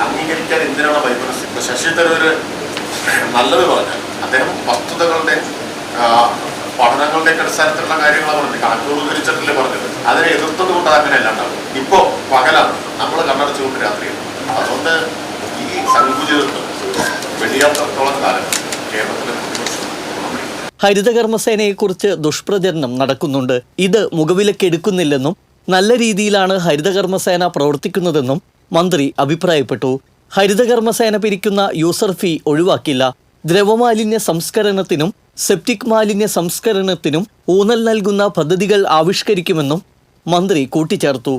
അംഗീകരിക്കാൻ എന്തിനാണ് വൈമനസ്യം? ശശി തരൂർ നല്ലത് പറഞ്ഞാൽ അദ്ദേഹം വസ്തുതകളുടെ പഠനങ്ങളുടെയൊക്കെ അടിസ്ഥാനത്തിലുള്ള കാര്യങ്ങളാണ് പറഞ്ഞത്. കണക്കുകൾ ഉദ്ധരിച്ചിട്ടല്ലേ പറഞ്ഞത്. അതിനെ എതിർത്തത് കൊണ്ട് അങ്ങനെയല്ല ഉണ്ടാവും. ഇപ്പോ പകലാണ്, നമ്മൾ കണ്ണടച്ചുകൊണ്ട് രാത്രിയാണ്. അതുകൊണ്ട് ഈ സങ്കുചിതത്വം വെടിയാത്തോളം കാലം കേരളത്തിലെ ഹരിതകർമ്മസേനയെക്കുറിച്ച് ദുഷ്പ്രചരണം നടക്കുന്നുണ്ട്. ഇത് മുഖവിലക്കെടുക്കുന്നില്ലെന്നും നല്ല രീതിയിലാണ് ഹരിതകർമ്മസേന പ്രവർത്തിക്കുന്നതെന്നും മന്ത്രി അഭിപ്രായപ്പെട്ടു. ഹരിതകർമ്മസേന പിരിക്കുന്ന യൂസർ ഫീ ഒഴിവാക്കില്ല. ദ്രവമാലിന്യ സംസ്കരണത്തിനും സെപ്റ്റിക് മാലിന്യ സംസ്കരണത്തിനും ഊന്നൽ നൽകുന്ന പദ്ധതികൾ ആവിഷ്കരിക്കുമെന്നും മന്ത്രി കൂട്ടിച്ചേർത്തു.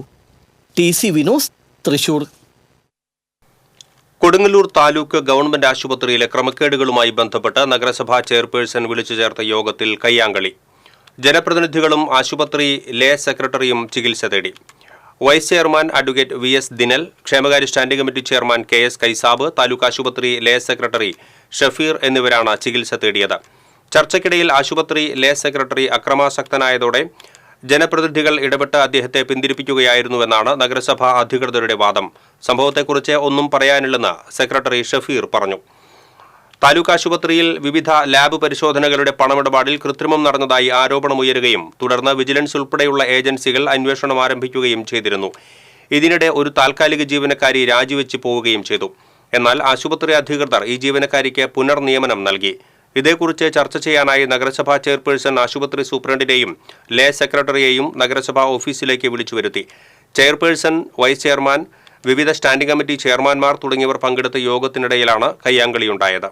TCV news, Thrissur. Kodungallur taluk government ആശുപത്രിയിലെ ക്രമക്കേടുകളുമായി ബന്ധപ്പെട്ട് നഗരസഭാ ചെയർപേഴ്സൺ വിളിച്ചു ചേർത്ത യോഗത്തിൽ കയ്യാങ്കളി. ജനപ്രതിനിധികളും ആശുപത്രി ലേ സെക്രട്ടറിയും ചികിത്സ തേടി. Vice chairman advocate VS Dinal, ക്ഷേമകാര്യ standing committee chairman KS Kaisab, taluk ആശുപത്രി ലേ സെക്രട്ടറി ഷഫീർ എന്നിവരാണ് ചികിത്സ തേടിയത്. ചർച്ചയ്ക്കിടയിൽ ആശുപത്രി ലേ സെക്രട്ടറി അക്രമാസക്തനായതോടെ ജനപ്രതിനിധികൾ ഇടപെട്ട് അദ്ദേഹത്തെ പിന്തിരിപ്പിക്കുകയായിരുന്നുവെന്നാണ് നഗരസഭാ അധികൃതരുടെ വാദം. സംഭവത്തെക്കുറിച്ച് ഒന്നും പറയാനില്ലെന്ന് സെക്രട്ടറി ഷഫീർ പറഞ്ഞു. താലൂക്ക് ആശുപത്രിയിൽ വിവിധ ലാബ് പരിശോധനകളുടെ പണമിടപാടിൽ കൃത്രിമം നടന്നതായി ആരോപണമുയരുകയും തുടർന്ന് വിജിലൻസ് ഉൾപ്പെടെയുള്ള ഏജൻസികൾ അന്വേഷണം ആരംഭിക്കുകയും ചെയ്തിരുന്നു. ഇതിനിടെ ഒരു താൽക്കാലിക ജീവനക്കാരി രാജിവെച്ച് പോവുകയും ചെയ്തു. എന്നാൽ ആശുപത്രി അധികൃതർ ഈ ജീവനക്കാരിക്ക് പുനർനിയമനം നൽകി. ഇതേക്കുറിച്ച് ചർച്ച ചെയ്യാനായി നഗരസഭാ ചെയർപേഴ്സൺ ആശുപത്രി സൂപ്രണ്ടിനെയും ലേ സെക്രട്ടറിയെയും നഗരസഭാ ഓഫീസിലേക്ക് വിളിച്ചു വരുത്തി. ചെയർപേഴ്സൺ, വൈസ് ചെയർമാൻ, വിവിധ സ്റ്റാൻഡിംഗ് കമ്മിറ്റി ചെയർമാൻമാർ തുടങ്ങിയവർ പങ്കെടുത്ത യോഗത്തിനിടയിലാണ് കയ്യാങ്കളിയുണ്ടായത്.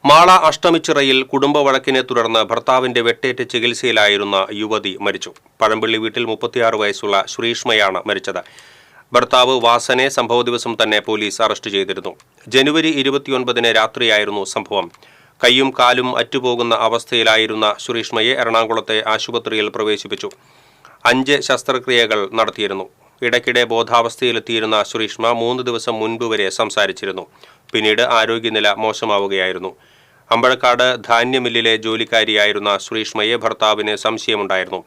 മാള അഷ്ടമിച്ചിറയിൽ കുടുംബ വഴക്കിനെ തുടർന്ന് ഭർത്താവിന്റെ വെട്ടേറ്റ് ചികിത്സയിലായിരുന്ന യുവതി മരിച്ചു. പഴമ്പള്ളി വീട്ടിൽ 36 വയസ്സുള്ള ശ്രീഷ്മയാണ് മരിച്ചത്. ഭർത്താവ് വാസനെ സംഭവ ദിവസം തന്നെ പോലീസ് അറസ്റ്റ് ചെയ്തിരുന്നു. ജനുവരി 29 രാത്രിയായിരുന്നു സംഭവം. കൈയും കാലും അറ്റുപോകുന്ന അവസ്ഥയിലായിരുന്ന ശ്രീഷ്മയെ എറണാകുളത്തെ ആശുപത്രിയിൽ പ്രവേശിപ്പിച്ചു. 5 ശസ്ത്രക്രിയകൾ നടത്തിയിരുന്നു. ഇടയ്ക്കിടെ ബോധാവസ്ഥയിലെത്തിയിരുന്ന ശ്രീഷ്മ 3 ദിവസം മുൻപ് വരെ സംസാരിച്ചിരുന്നു. പിന്നീട് ആരോഗ്യനില മോശമാവുകയായിരുന്നു. അമ്പഴക്കാട് ധാന്യമില്ലിലെ ജോലിക്കാരിയായിരുന്ന ശ്രീഷ്മയെ ഭർത്താവിന് സംശയമുണ്ടായിരുന്നു.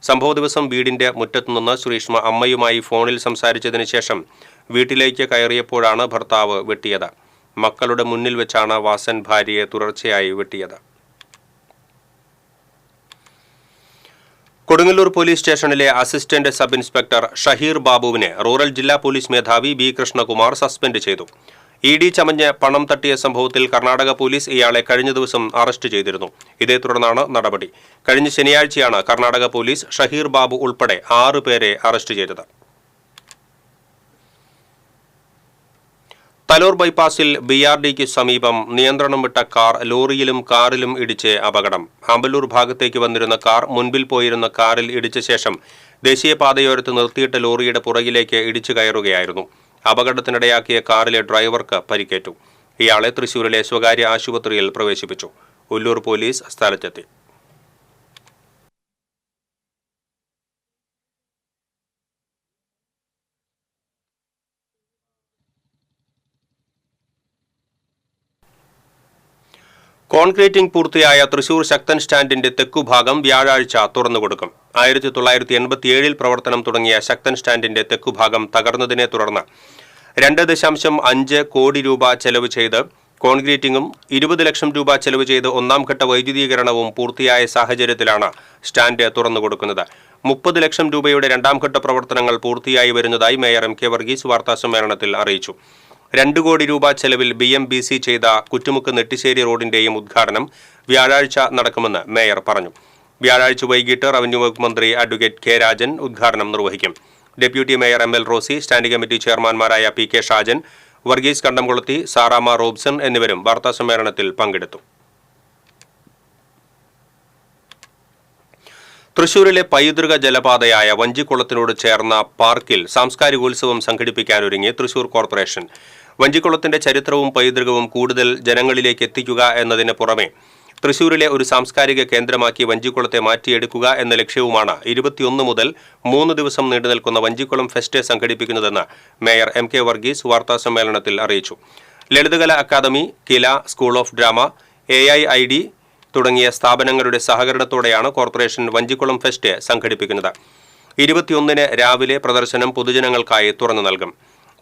സംഭവ ദിവസം വീടിന്റെ മുറ്റത്തുനിന്ന് ശ്രീഷ്മ അമ്മയുമായി ഫോണിൽ സംസാരിച്ചതിന് ശേഷം വീട്ടിലേക്ക് കയറിയപ്പോഴാണ് ഭർത്താവ് വെട്ടിയത്. മക്കളുടെ മുന്നിൽ വെച്ചാണ് വാസൻ ഭാര്യയെ തുടർച്ചയായി വെട്ടിയത്. കൊടുങ്ങല്ലൂർ പോലീസ് സ്റ്റേഷനിലെ അസിസ്റ്റന്റ് സബ് ഇൻസ്പെക്ടർ ഷഹീർ ബാബുവിനെ റൂറൽ ജില്ലാ പോലീസ് മേധാവി B കൃഷ്ണകുമാർ സസ്പെൻഡ് ചെയ്തു. ED ചമഞ്ഞ് പണം തട്ടിയ സംഭവത്തിൽ കർണാടക പോലീസ് ഇയാളെ കഴിഞ്ഞ ദിവസം അറസ്റ്റ് ചെയ്തിരുന്നു. ഇതേ തുടർന്നാണ് നടപടി. കഴിഞ്ഞ ശനിയാഴ്ചയാണ് കർണാടക പോലീസ് ഷഹീർ ബാബു ഉൾപ്പെടെ 6 പേരെ അറസ്റ്റ് ചെയ്തത്. തലോർ ബൈപ്പാസിൽ BRDക്ക് സമീപം നിയന്ത്രണം വിട്ട കാർ ലോറിയിലും കാറിലും ഇടിച്ച് അപകടം. ആമ്പല്ലൂർ ഭാഗത്തേക്ക് വന്നിരുന്ന കാർ മുൻപിൽ പോയിരുന്ന കാറിൽ ഇടിച്ച ശേഷം ദേശീയപാതയോരത്ത് നിർത്തിയിട്ട ലോറിയുടെ പുറകിലേക്ക് ഇടിച്ചു കയറുകയായിരുന്നു. അപകടത്തിനിടയാക്കിയ കാറിലെ ഡ്രൈവർക്ക് പരിക്കേറ്റു. ഇയാളെ തൃശൂരിലെ സ്വകാര്യ ആശുപത്രിയിൽ പ്രവേശിപ്പിച്ചു. ഉല്ലൂർ പോലീസ് സ്ഥലത്തെത്തി. കോൺക്രീറ്റിംഗ് പൂർത്തിയായ തൃശൂർ ശക്തൻ സ്റ്റാൻഡിന്റെ തെക്കുഭാഗം വ്യാഴാഴ്ച തുറന്നുകൊടുക്കും. 1987 പ്രവർത്തനം തുടങ്ങിയ ശക്തൻ സ്റ്റാൻഡിന്റെ തെക്കുഭാഗം തകർന്നതിനെ തുടർന്ന് 2.5 കോടി രൂപ ചെലവ് ചെയ്ത് കോൺക്രീറ്റിംഗും 20 ലക്ഷം രൂപ ചെലവ് ചെയ്ത് ഒന്നാംഘട്ട വൈദ്യുതീകരണവും പൂർത്തിയായ സാഹചര്യത്തിലാണ് സ്റ്റാൻഡ് തുറന്നുകൊടുക്കുന്നത്. 30 ലക്ഷം രൂപയുടെ രണ്ടാംഘട്ട പ്രവർത്തനങ്ങൾ പൂർത്തിയായി വരുന്നതായി മേയർ എം കെ വർഗീസ് വാർത്താസമ്മേളനത്തിൽ അറിയിച്ചു. 2 കോടി രൂപ ചെലവിൽ BMBC ചെയ്ത കുറ്റുമുക്ക് നെട്ടിശ്ശേരി റോഡിന്റെയും ഉദ്ഘാടനം വ്യാഴാഴ്ച നടക്കുമെന്ന് മേയർ പറഞ്ഞു. വ്യാഴാഴ്ച വൈകിട്ട് റവന്യൂ വകുപ്പ് മന്ത്രി അഡ്വക്കേറ്റ് കെ രാജൻ ഉദ്ഘാടനം നിർവഹിക്കും. Deputy mayor ML Rosy, standing committee ചെയർമാൻമാരായ PK ഷാജൻ, വർഗീസ് കണ്ടംകുളത്തി, സാറാമ റോബ്സൺ എന്നിവരും വാർത്താസമ്മേളനത്തിൽ പങ്കെടുത്തു. തൃശൂരിലെ പൈതൃക ജലപാതയായ വഞ്ചിക്കുളത്തിനോട് ചേർന്ന പാർക്കിൽ സാംസ്കാരികോത്സവം സംഘടിപ്പിക്കാനൊരുങ്ങി തൃശൂർ കോർപ്പറേഷൻ. വഞ്ചിക്കുളത്തിന്റെ ചരിത്രവും പൈതൃകവും കൂടുതൽ ജനങ്ങളിലേക്ക് എത്തിക്കുക എന്നതിന് പുറമെ തൃശൂരിലെ ഒരു സാംസ്കാരിക കേന്ദ്രമാക്കി വഞ്ചിക്കുളത്തെ മാറ്റിയെടുക്കുക എന്ന ലക്ഷ്യവുമാണ് 21 മുതൽ 3 ദിവസം നീണ്ടുനിൽക്കുന്ന വഞ്ചിക്കുളം ഫെസ്റ്റ് സംഘടിപ്പിക്കുന്നതെന്ന് മേയർ എം കെ വർഗീസ് വാർത്താസമ്മേളനത്തിൽ അറിയിച്ചു. Lalithakala academy, KILA, school of drama, AIID തുടങ്ങിയ സ്ഥാപനങ്ങളുടെ സഹകരണത്തോടെയാണ് കോർപ്പറേഷൻ വഞ്ചിക്കുളം ഫെസ്റ്റ് സംഘടിപ്പിക്കുന്നത്. 21-ന് രാവിലെ പ്രദർശനം പൊതുജനങ്ങൾക്കായി തുറന്നു നൽകും.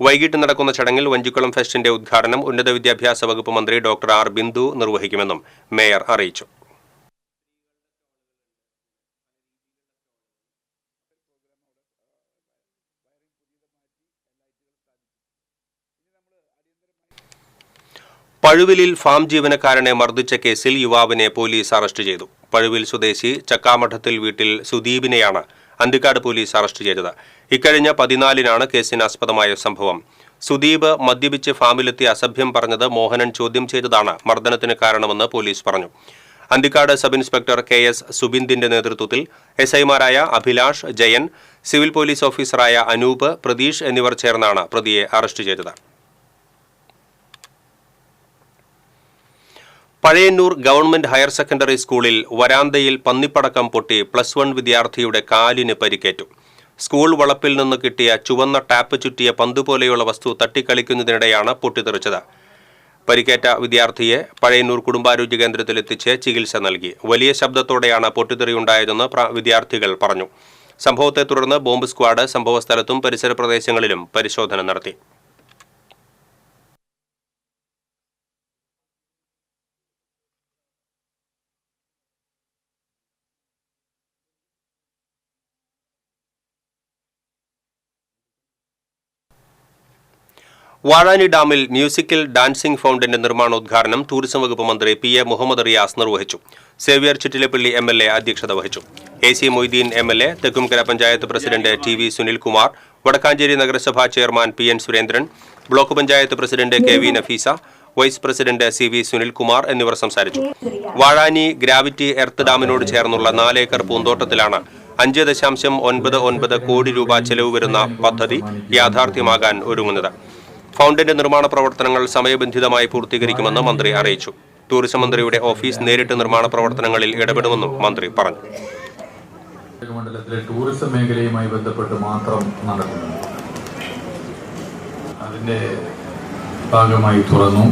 വൈകിട്ട് നടക്കുന്ന ചടങ്ങിൽ വഞ്ചിക്കുളം ഫെസ്റ്റിന്റെ ഉദ്ഘാടനം ഉന്നത വിദ്യാഭ്യാസ വകുപ്പ് മന്ത്രി ഡോക്ടർ ആർ ബിന്ദു നിർവഹിക്കുമെന്നും മേയർ അറിയിച്ചു. പഴുവിലിൽ ഫാം ജീവനക്കാരനെ മർദ്ദിച്ച കേസിൽ യുവാവിനെ പോലീസ് അറസ്റ്റ് ചെയ്തു. പഴുവിൽ സ്വദേശി ചക്കാമഠത്തിൽ വീട്ടിൽ സുദീപിനെയാണ് അന്തിക്കാട് പോലീസ് അറസ്റ്റ് ചെയ്തത്. ഇക്കഴിഞ്ഞ 14-നാണ് കേസിനാസ്പദമായ സംഭവം. സുദീപ് മദ്യപിച്ച് ഫാമിലെത്തി അസഭ്യം പറഞ്ഞത് മോഹനൻ ചോദ്യം ചെയ്തതാണ് മർദ്ദനത്തിന് കാരണമെന്ന് പോലീസ് പറഞ്ഞു. അന്തിക്കാട് സബ് ഇൻസ്പെക്ടർ KS സുബിന്ദിന്റെ നേതൃത്വത്തിൽ SIമാരായ അഭിലാഷ്, ജയൻ, സിവിൽ പോലീസ് ഓഫീസറായ അനൂപ്, പ്രതീഷ് എന്നിവർ ചേർന്നാണ് പ്രതിയെ അറസ്റ്റ് ചെയ്തത്. പഴയന്നൂർ ഗവൺമെന്റ് ഹയർ സെക്കൻഡറി സ്കൂളിൽ വരാന്തയിൽ പന്നിപ്പടക്കം പൊട്ടി +1 വിദ്യാർത്ഥിയുടെ കാലിന് പരിക്കേറ്റു. സ്കൂൾ വളപ്പിൽ നിന്ന് കിട്ടിയ ചുവന്ന ടാപ്പ് ചുറ്റിയ പന്തുപോലെയുള്ള വസ്തു തട്ടിക്കളിക്കുന്നതിനിടെയാണ് പൊട്ടിത്തെറിച്ചത്. പരിക്കേറ്റ വിദ്യാർത്ഥിയെ പഴയന്നൂർ കുടുംബാരോഗ്യ കേന്ദ്രത്തിലെത്തിച്ച് ചികിത്സ നൽകി. വലിയ ശബ്ദത്തോടെയാണ് പൊട്ടിത്തെറിയുണ്ടായതെന്ന് വിദ്യാർത്ഥികൾ പറഞ്ഞു. സംഭവത്തെ തുടർന്ന് ബോംബ് സ്ക്വാഡ് സംഭവസ്ഥലത്തും പരിസര പ്രദേശങ്ങളിലും പരിശോധന നടത്തി. വാഴാനി ഡാമിൽ മ്യൂസിക്കൽ ഡാൻസിംഗ് ഫൗണ്ടന്റെ നിർമ്മാണോദ്ഘാടനം ടൂറിസം വകുപ്പ് മന്ത്രി PA മുഹമ്മദ് റിയാസ് നിർവഹിച്ചു. സേവ്യർ ചിറ്റിലപ്പള്ളി MLA അധ്യക്ഷത വഹിച്ചു. AC Moideen MLA, Thekkumkara panchayat president TV Sunilkumar, Wadakkanchery നഗരസഭാ chairman PN Surendran, block panchayat president KV Nafeesa, vice president CV Sunilkumar എന്നിവർ സംസാരിച്ചു. വാഴാനി ഗ്രാവിറ്റി എർത്ത് ഡാമിനോട് ചേർന്നുള്ള 4 ഏക്കർ പൂന്തോട്ടത്തിലാണ് 5.99 കോടി രൂപ ചെലവ് വരുന്ന പദ്ധതി യാഥാർത്ഥ്യമാകാൻ ഒരുങ്ങുന്നത്. ഫൗണ്ടന്റെ നിർമ്മാണ പ്രവർത്തനങ്ങൾ സമയബന്ധിതമായി പൂർത്തീകരിക്കുമെന്ന് മന്ത്രി അറിയിച്ചു. ടൂറിസം മന്ത്രിയുടെ ഓഫീസ് നേരിട്ട് നിർമ്മാണ പ്രവർത്തനങ്ങളിൽ ഇടപെടുമെന്നും മന്ത്രി പറഞ്ഞു. മണ്ഡലത്തിലെ ടൂറിസം മേഖലയുമായി ബന്ധപ്പെട്ട് മാത്രം നടക്കുന്നു. അതിന്റെ ഭാഗമായി തുറന്നു.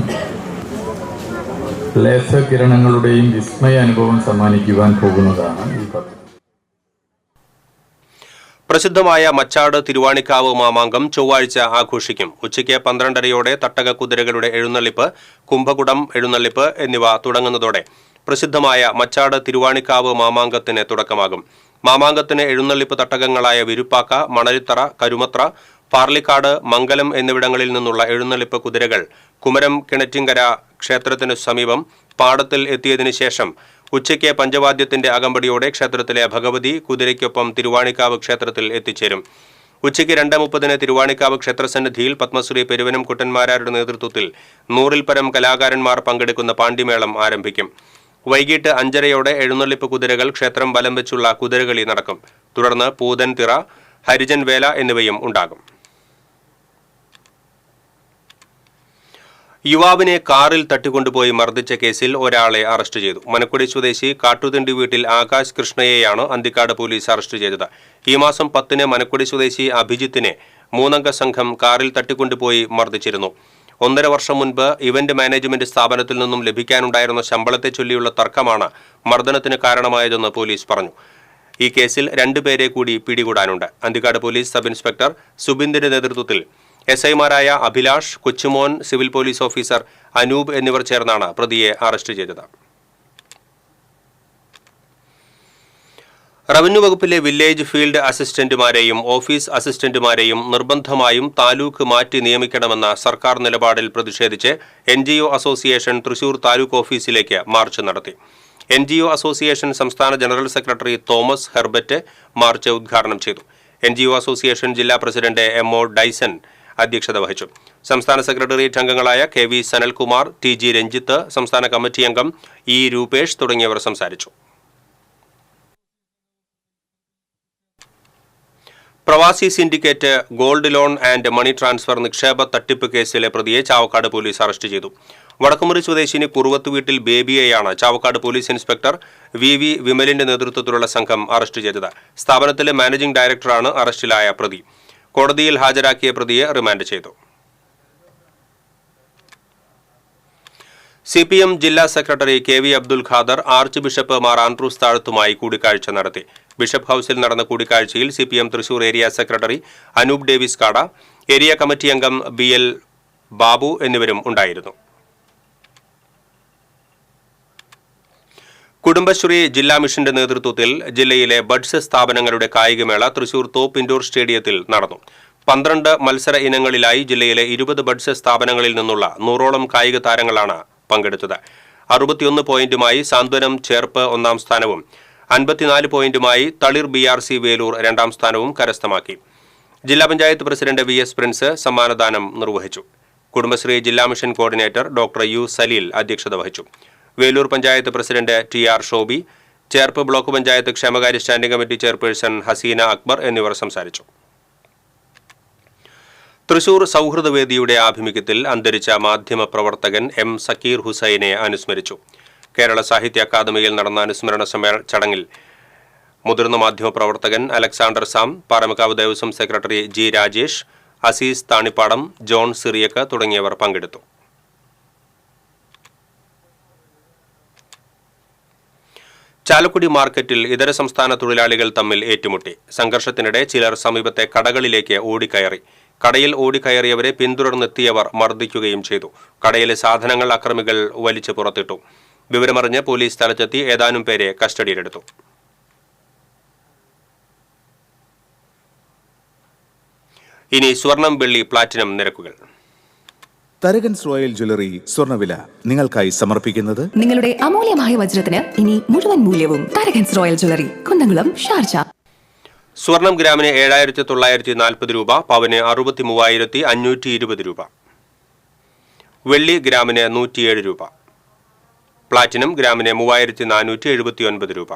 ലേസർ കിരണങ്ങളുടെയും വിസ്മയ അനുഭവം സമ്മാനിക്കുവാൻ പോകുന്നതാണ് ഈ പദ്ധതി. പ്രസിദ്ധമായ മച്ചാട് തിരുവാണിക്കാവ് മാമാങ്കം ചൊവ്വാഴ്ച ആഘോഷിക്കും. ഉച്ചയ്ക്ക് 12:30 തട്ടക കുതിരകളുടെ എഴുന്നള്ളിപ്പ്, കുംഭകുടം എഴുന്നള്ളിപ്പ് എന്നിവ തുടങ്ങുന്നതോടെ പ്രസിദ്ധമായ മച്ചാട് തിരുവാണിക്കാവ് മാമാങ്കത്തിന് തുടക്കമാകും. മാമാങ്കത്തിന് എഴുന്നള്ളിപ്പ് തട്ടകങ്ങളായ വിരുപ്പാക്ക, മണലിത്തറ, കരുമത്ര, പാർലിക്കാട്, മംഗലം എന്നിവിടങ്ങളിൽ നിന്നുള്ള എഴുന്നള്ളിപ്പ് കുതിരകൾ കുമരം കിണറ്റിങ്കര ക്ഷേത്രത്തിനു സമീപം പാടത്തിൽ എത്തിയതിനു ശേഷം ഉച്ചയ്ക്ക് പഞ്ചവാദ്യത്തിന്റെ അകമ്പടിയോടെ ക്ഷേത്രത്തിലെ ഭഗവതി കുതിരയ്ക്കൊപ്പം തിരുവാണിക്കാവ് ക്ഷേത്രത്തിൽ എത്തിച്ചേരും. ഉച്ചയ്ക്ക് 2:30 തിരുവാണിക്കാവ് ക്ഷേത്രസന്നിധിയിൽ പത്മശ്രീ പെരുവനം കുട്ടന്മാരാരുടെ നേതൃത്വത്തിൽ 100-ൽ പരം കലാകാരന്മാർ പങ്കെടുക്കുന്ന പാണ്ഡിമേളം ആരംഭിക്കും. വൈകിട്ട് 5:30 എഴുന്നള്ളിപ്പ് കുതിരകൾ ക്ഷേത്രം വലം വെച്ചുള്ള കുതിരകളി നടക്കും. തുടർന്ന് പൂതൻ തിറ, ഹരിജൻ വേല എന്നിവയും ഉണ്ടാകും. യുവാവിനെ കാറിൽ തട്ടിക്കൊണ്ടുപോയി മർദ്ദിച്ച കേസിൽ ഒരാളെ അറസ്റ്റ് ചെയ്തു. മനക്കുടി സ്വദേശി കാട്ടുതിണ്ടി വീട്ടിൽ ആകാശ് കൃഷ്ണയെയാണ് അന്തിക്കാട് പോലീസ് അറസ്റ്റ് ചെയ്തത്. ഈ മാസം 10-ന് മനക്കുടി സ്വദേശി അഭിജിത്തിനെ 3-അംഗ സംഘം കാറിൽ തട്ടിക്കൊണ്ടുപോയി മർദ്ദിച്ചിരുന്നു. 1.5 വർഷം മുൻപ് ഇവന്റ് മാനേജ്മെന്റ് സ്ഥാപനത്തിൽ നിന്നും ലഭിക്കാനുണ്ടായിരുന്ന ശമ്പളത്തെ ചൊല്ലിയുള്ള തർക്കമാണ് മർദ്ദനത്തിന് കാരണമായതെന്ന് പോലീസ് പറഞ്ഞു. ഈ കേസിൽ 2 പേരെ കൂടി പിടികൂടാനുണ്ട്. അന്തിക്കാട് പോലീസ് സബ് ഇൻസ്പെക്ടർ സുബിന്ദിന്റെ നേതൃത്വത്തിൽ SI-മാരായ അഭിലാഷ്, കൊച്ചുമോൻ, സിവിൽ പോലീസ് ഓഫീസർ അനൂപ് എന്നിവർ ചേർന്നാണ് പ്രതിയെ അറസ്റ്റ് ചെയ്തത്. റവന്യൂ വകുപ്പിലെ വില്ലേജ് ഫീൽഡ് അസിസ്റ്റന്റുമാരെയും ഓഫീസ് അസിസ്റ്റന്റുമാരെയും നിർബന്ധമായും താലൂക്ക് മാറ്റി നിയമിക്കണമെന്ന സർക്കാർ നിലപാടിൽ പ്രതിഷേധിച്ച് NGO അസോസിയേഷൻ തൃശൂർ താലൂക്ക് ഓഫീസിലേക്ക് മാർച്ച് നടത്തി. NGO അസോസിയേഷൻ സംസ്ഥാന ജനറൽ സെക്രട്ടറി തോമസ് ഹെർബറ്റ് മാർച്ച് ഉദ്ഘാടനം ചെയ്തു. NGO അസോസിയേഷൻ ജില്ലാ പ്രസിഡന്റ് MO ഡൈസൺ അധ്യക്ഷത വഹിച്ചു. സംസ്ഥാന സെക്രട്ടേറിയറ്റ് അംഗങ്ങളായ KV സനൽകുമാർ, TG രഞ്ജിത്ത്, സംസ്ഥാന കമ്മിറ്റി അംഗം E രൂപേഷ് തുടങ്ങിയവർ സംസാരിച്ചു. പ്രവാസി syndicate gold loan and money transfer നിക്ഷേപ തട്ടിപ്പ് കേസിലെ പ്രതിയെ ചാവക്കാട് പോലീസ് അറസ്റ്റ് ചെയ്തു. വടക്കുമുറി സ്വദേശിനി കുറുവത്ത് വീട്ടിൽ ബേബിയെയാണ് ചാവക്കാട് പോലീസ് ഇൻസ്പെക്ടർ VV വിമലിന്റെ നേതൃത്വത്തിലുള്ള സംഘം അറസ്റ്റ് ചെയ്തത്. സ്ഥാപനത്തിലെ മാനേജിംഗ് ഡയറക്ടറാണ് അറസ്റ്റിലായ പ്രതി. കോടതിയിൽ ഹാജരാക്കിയ പ്രതിയെ റിമാൻഡ് ചെയ്തു. CPM ജില്ലാ secretary KV Abdul Khader archbishop Mar Andrews താഴത്തുമായി കൂടിക്കാഴ്ച നടത്തി. ബിഷപ്പ് ഹൌസിൽ നടന്ന കൂടിക്കാഴ്ചയിൽ CPM Thrissur area secretary Anoop Davis Kada, area committee അംഗം BL ബാബു എന്നിവരും ഉണ്ടായിരുന്നു. കുടുംബശ്രീ ജില്ലാ മിഷന്റെ നേതൃത്വത്തിൽ ജില്ലയിലെ ബഡ്സ് സ്ഥാപനങ്ങളുടെ കായികമേള തൃശൂർ തോപ്പ് ഇൻഡോർ സ്റ്റേഡിയത്തിൽ നടന്നു. 12 മത്സര ഇനങ്ങളിലായി ജില്ലയിലെ 20 ബഡ്സ് സ്ഥാപനങ്ങളിൽ നിന്നുള്ള 100ഓളം കായിക താരങ്ങളാണ് പങ്കെടുത്തത്. 61 പോയിന്റുമായി സാന്ത്വനം ചേർപ്പ് 1ാം സ്ഥാനവും 54 പോയിന്റുമായി തളിർ BRC വേലൂർ 2ാം സ്ഥാനവും കരസ്ഥമാക്കി. ജില്ലാ പഞ്ചായത്ത് പ്രസിഡന്റ് VS പ്രിൻസ് സമ്മാനദാനം നിർവഹിച്ചു. കുടുംബശ്രീ ജില്ലാ mission coordinator doctor U Saleel അധ്യക്ഷത വഹിച്ചു. Velur panchayat president TR Shobi, Cherpu block panchayat ക്ഷേമകാര്യ standing committee chairperson Haseena Akbar എന്നിവർ സംസാരിച്ചു. തൃശൂർ സൗഹൃദവേദിയുടെ ആഭിമുഖ്യത്തിൽ അന്തരിച്ച മാധ്യമ പ്രവർത്തകൻ M സക്കീർ ഹുസൈനെ അനുസ്മരിച്ചു. കേരള സാഹിത്യ അക്കാദമിയിൽ നടന്ന അനുസ്മരണ ചടങ്ങിൽ മുതിർന്ന മാധ്യമപ്രവർത്തകൻ Alexander Sam, Paramekkavu Devaswom secretary G Rajesh, Azeez Thanippadam, John Cyriac തുടങ്ങിയവർ പങ്കെടുത്തു. ചാലക്കുടി മാർക്കറ്റിൽ ഇതര സംസ്ഥാന തൊഴിലാളികൾ തമ്മിൽ ഏറ്റുമുട്ടി. സംഘർഷത്തിനിടെ ചിലർ സമീപത്തെ കടകളിലേക്ക് ഓടിക്കയറി. കടയിൽ ഓടിക്കയറിയവരെ പിന്തുടർന്നെത്തിയവർ മർദ്ദിക്കുകയും ചെയ്തു. കടയിലെ സാധനങ്ങൾ അക്രമികൾ വലിച്ചു പുറത്തിട്ടു. വിവരമറിഞ്ഞ് പോലീസ് സ്ഥലത്തെത്തി ഏതാനും പേരെ കസ്റ്റഡിയിലെടുത്തു. ഇനി സ്വർണം, വെള്ളി, പ്ലാറ്റിനം നിരക്കുകൾ. തരകൻസ് റോയൽ ജ്വല്ലറി സ്വർണ്ണവില നിങ്ങൾക്കായി സമർപ്പിക്കുന്നത് നിങ്ങളുടെ അമൂല്യമായ വജ്രത്തിന് ഇനി മുഴുവൻ മൂല്യവും Tharakans royal jewellery, Kunnamkulam, Sharjah. സ്വർണം ഗ്രാമിന് 7,940 രൂപ, പവന് 63,520 രൂപ. വെള്ളി ഗ്രാമിന് 107 രൂപ. പ്ലാറ്റിനം ഗ്രാമിന് 3,479 രൂപ.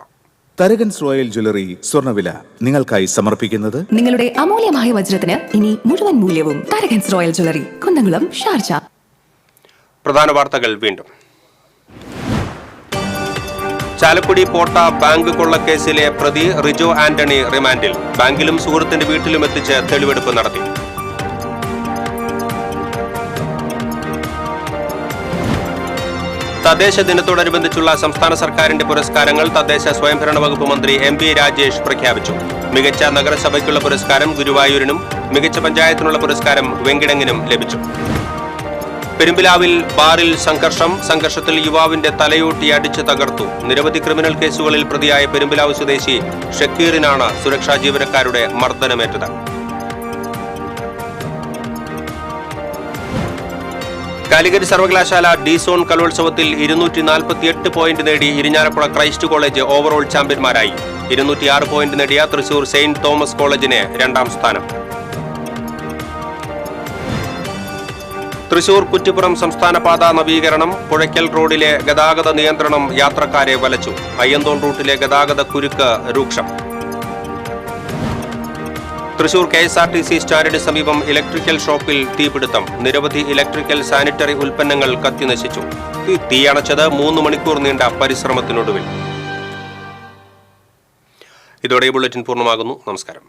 തരകൻസ് റോയൽ ജ്വല്ലറി സ്വർണ്ണവില നിങ്ങൾക്കായി സമർപ്പിക്കുന്നത് നിങ്ങളുടെ അമൂല്യമായ വജ്രത്തിന് ഇനി മുഴുവൻ മൂല്യവും Tharakans royal jewellery, Kunnamkulam, Sharjah. പ്രധാന വാർത്തകൾ വീണ്ടും. ചാലക്കുടി പോട്ട ബാങ്ക് കൊള്ളക്കേസിലെ പ്രതി റിജോ ആന്റണി റിമാൻഡിൽ. ബാങ്കിലും സുഹൃത്തിന്റെ വീട്ടിലും എത്തിച്ച് തെളിവെടുപ്പ് നടത്തി. തദ്ദേശ ദിനത്തോടനുബന്ധിച്ചുള്ള സംസ്ഥാന സർക്കാരിന്റെ പുരസ്കാരങ്ങൾ തദ്ദേശ സ്വയംഭരണ വകുപ്പ് മന്ത്രി MP രാജേഷ് പ്രഖ്യാപിച്ചു. മികച്ച നഗരസഭയ്ക്കുള്ള പുരസ്കാരം ഗുരുവായൂരിനും മികച്ച പഞ്ചായത്തിനുള്ള പുരസ്കാരം വെങ്കിടങ്ങിനും ലഭിച്ചു. പെരുമ്പിലാവിൽ ബാറിൽ സംഘർഷത്തിൽ യുവാവിന്റെ തലയോട്ടി അടിച്ച് തകർത്തു. നിരവധി ക്രിമിനൽ കേസുകളിൽ പ്രതിയായ പെരുമ്പിലാവ് സ്വദേശി ഷക്കീറിനാണ് സുരക്ഷാ ജീവനക്കാരുടെ മർദ്ദനമേറ്റത്. കാലിക്കറ്റ് സർവകലാശാല D-സോൺ കലോത്സവത്തിൽ 248 പോയിന്റ് നേടി ഇരിഞ്ഞാലക്കുട ക്രൈസ്റ്റ് കോളേജ് ഓവറോൾ ചാമ്പ്യന്മാരായി. 206 പോയിന്റ് നേടിയ തൃശൂർ സെയിന്റ് തോമസ് കോളേജിന് 2ാം സ്ഥാനം. തൃശൂർ കുറ്റിപ്പുറം സംസ്ഥാന പാത നവീകരണം. പുഴയ്ക്കൽ റോഡിലെ ഗതാഗത നിയന്ത്രണം യാത്രക്കാരെ വലച്ചു. അയ്യന്തോൾ റൂട്ടിലെ ഗതാഗത കുരുക്ക് രൂക്ഷം. തൃശൂർ KSRTC സ്റ്റാൻഡിന് സമീപം ഇലക്ട്രിക്കൽ ഷോപ്പിൽ തീപിടുത്തം. നിരവധി ഇലക്ട്രിക്കൽ സാനിറ്ററി ഉൽപ്പന്നങ്ങൾ കത്തിനശിച്ചു. തീയണച്ചത് 3 മണിക്കൂർ നീണ്ട പരിശ്രമത്തിനൊടുവിൽ. ഇതോടെ ബുള്ളറ്റിൻ പൂർണ്ണമാകുന്നു. നമസ്കാരം.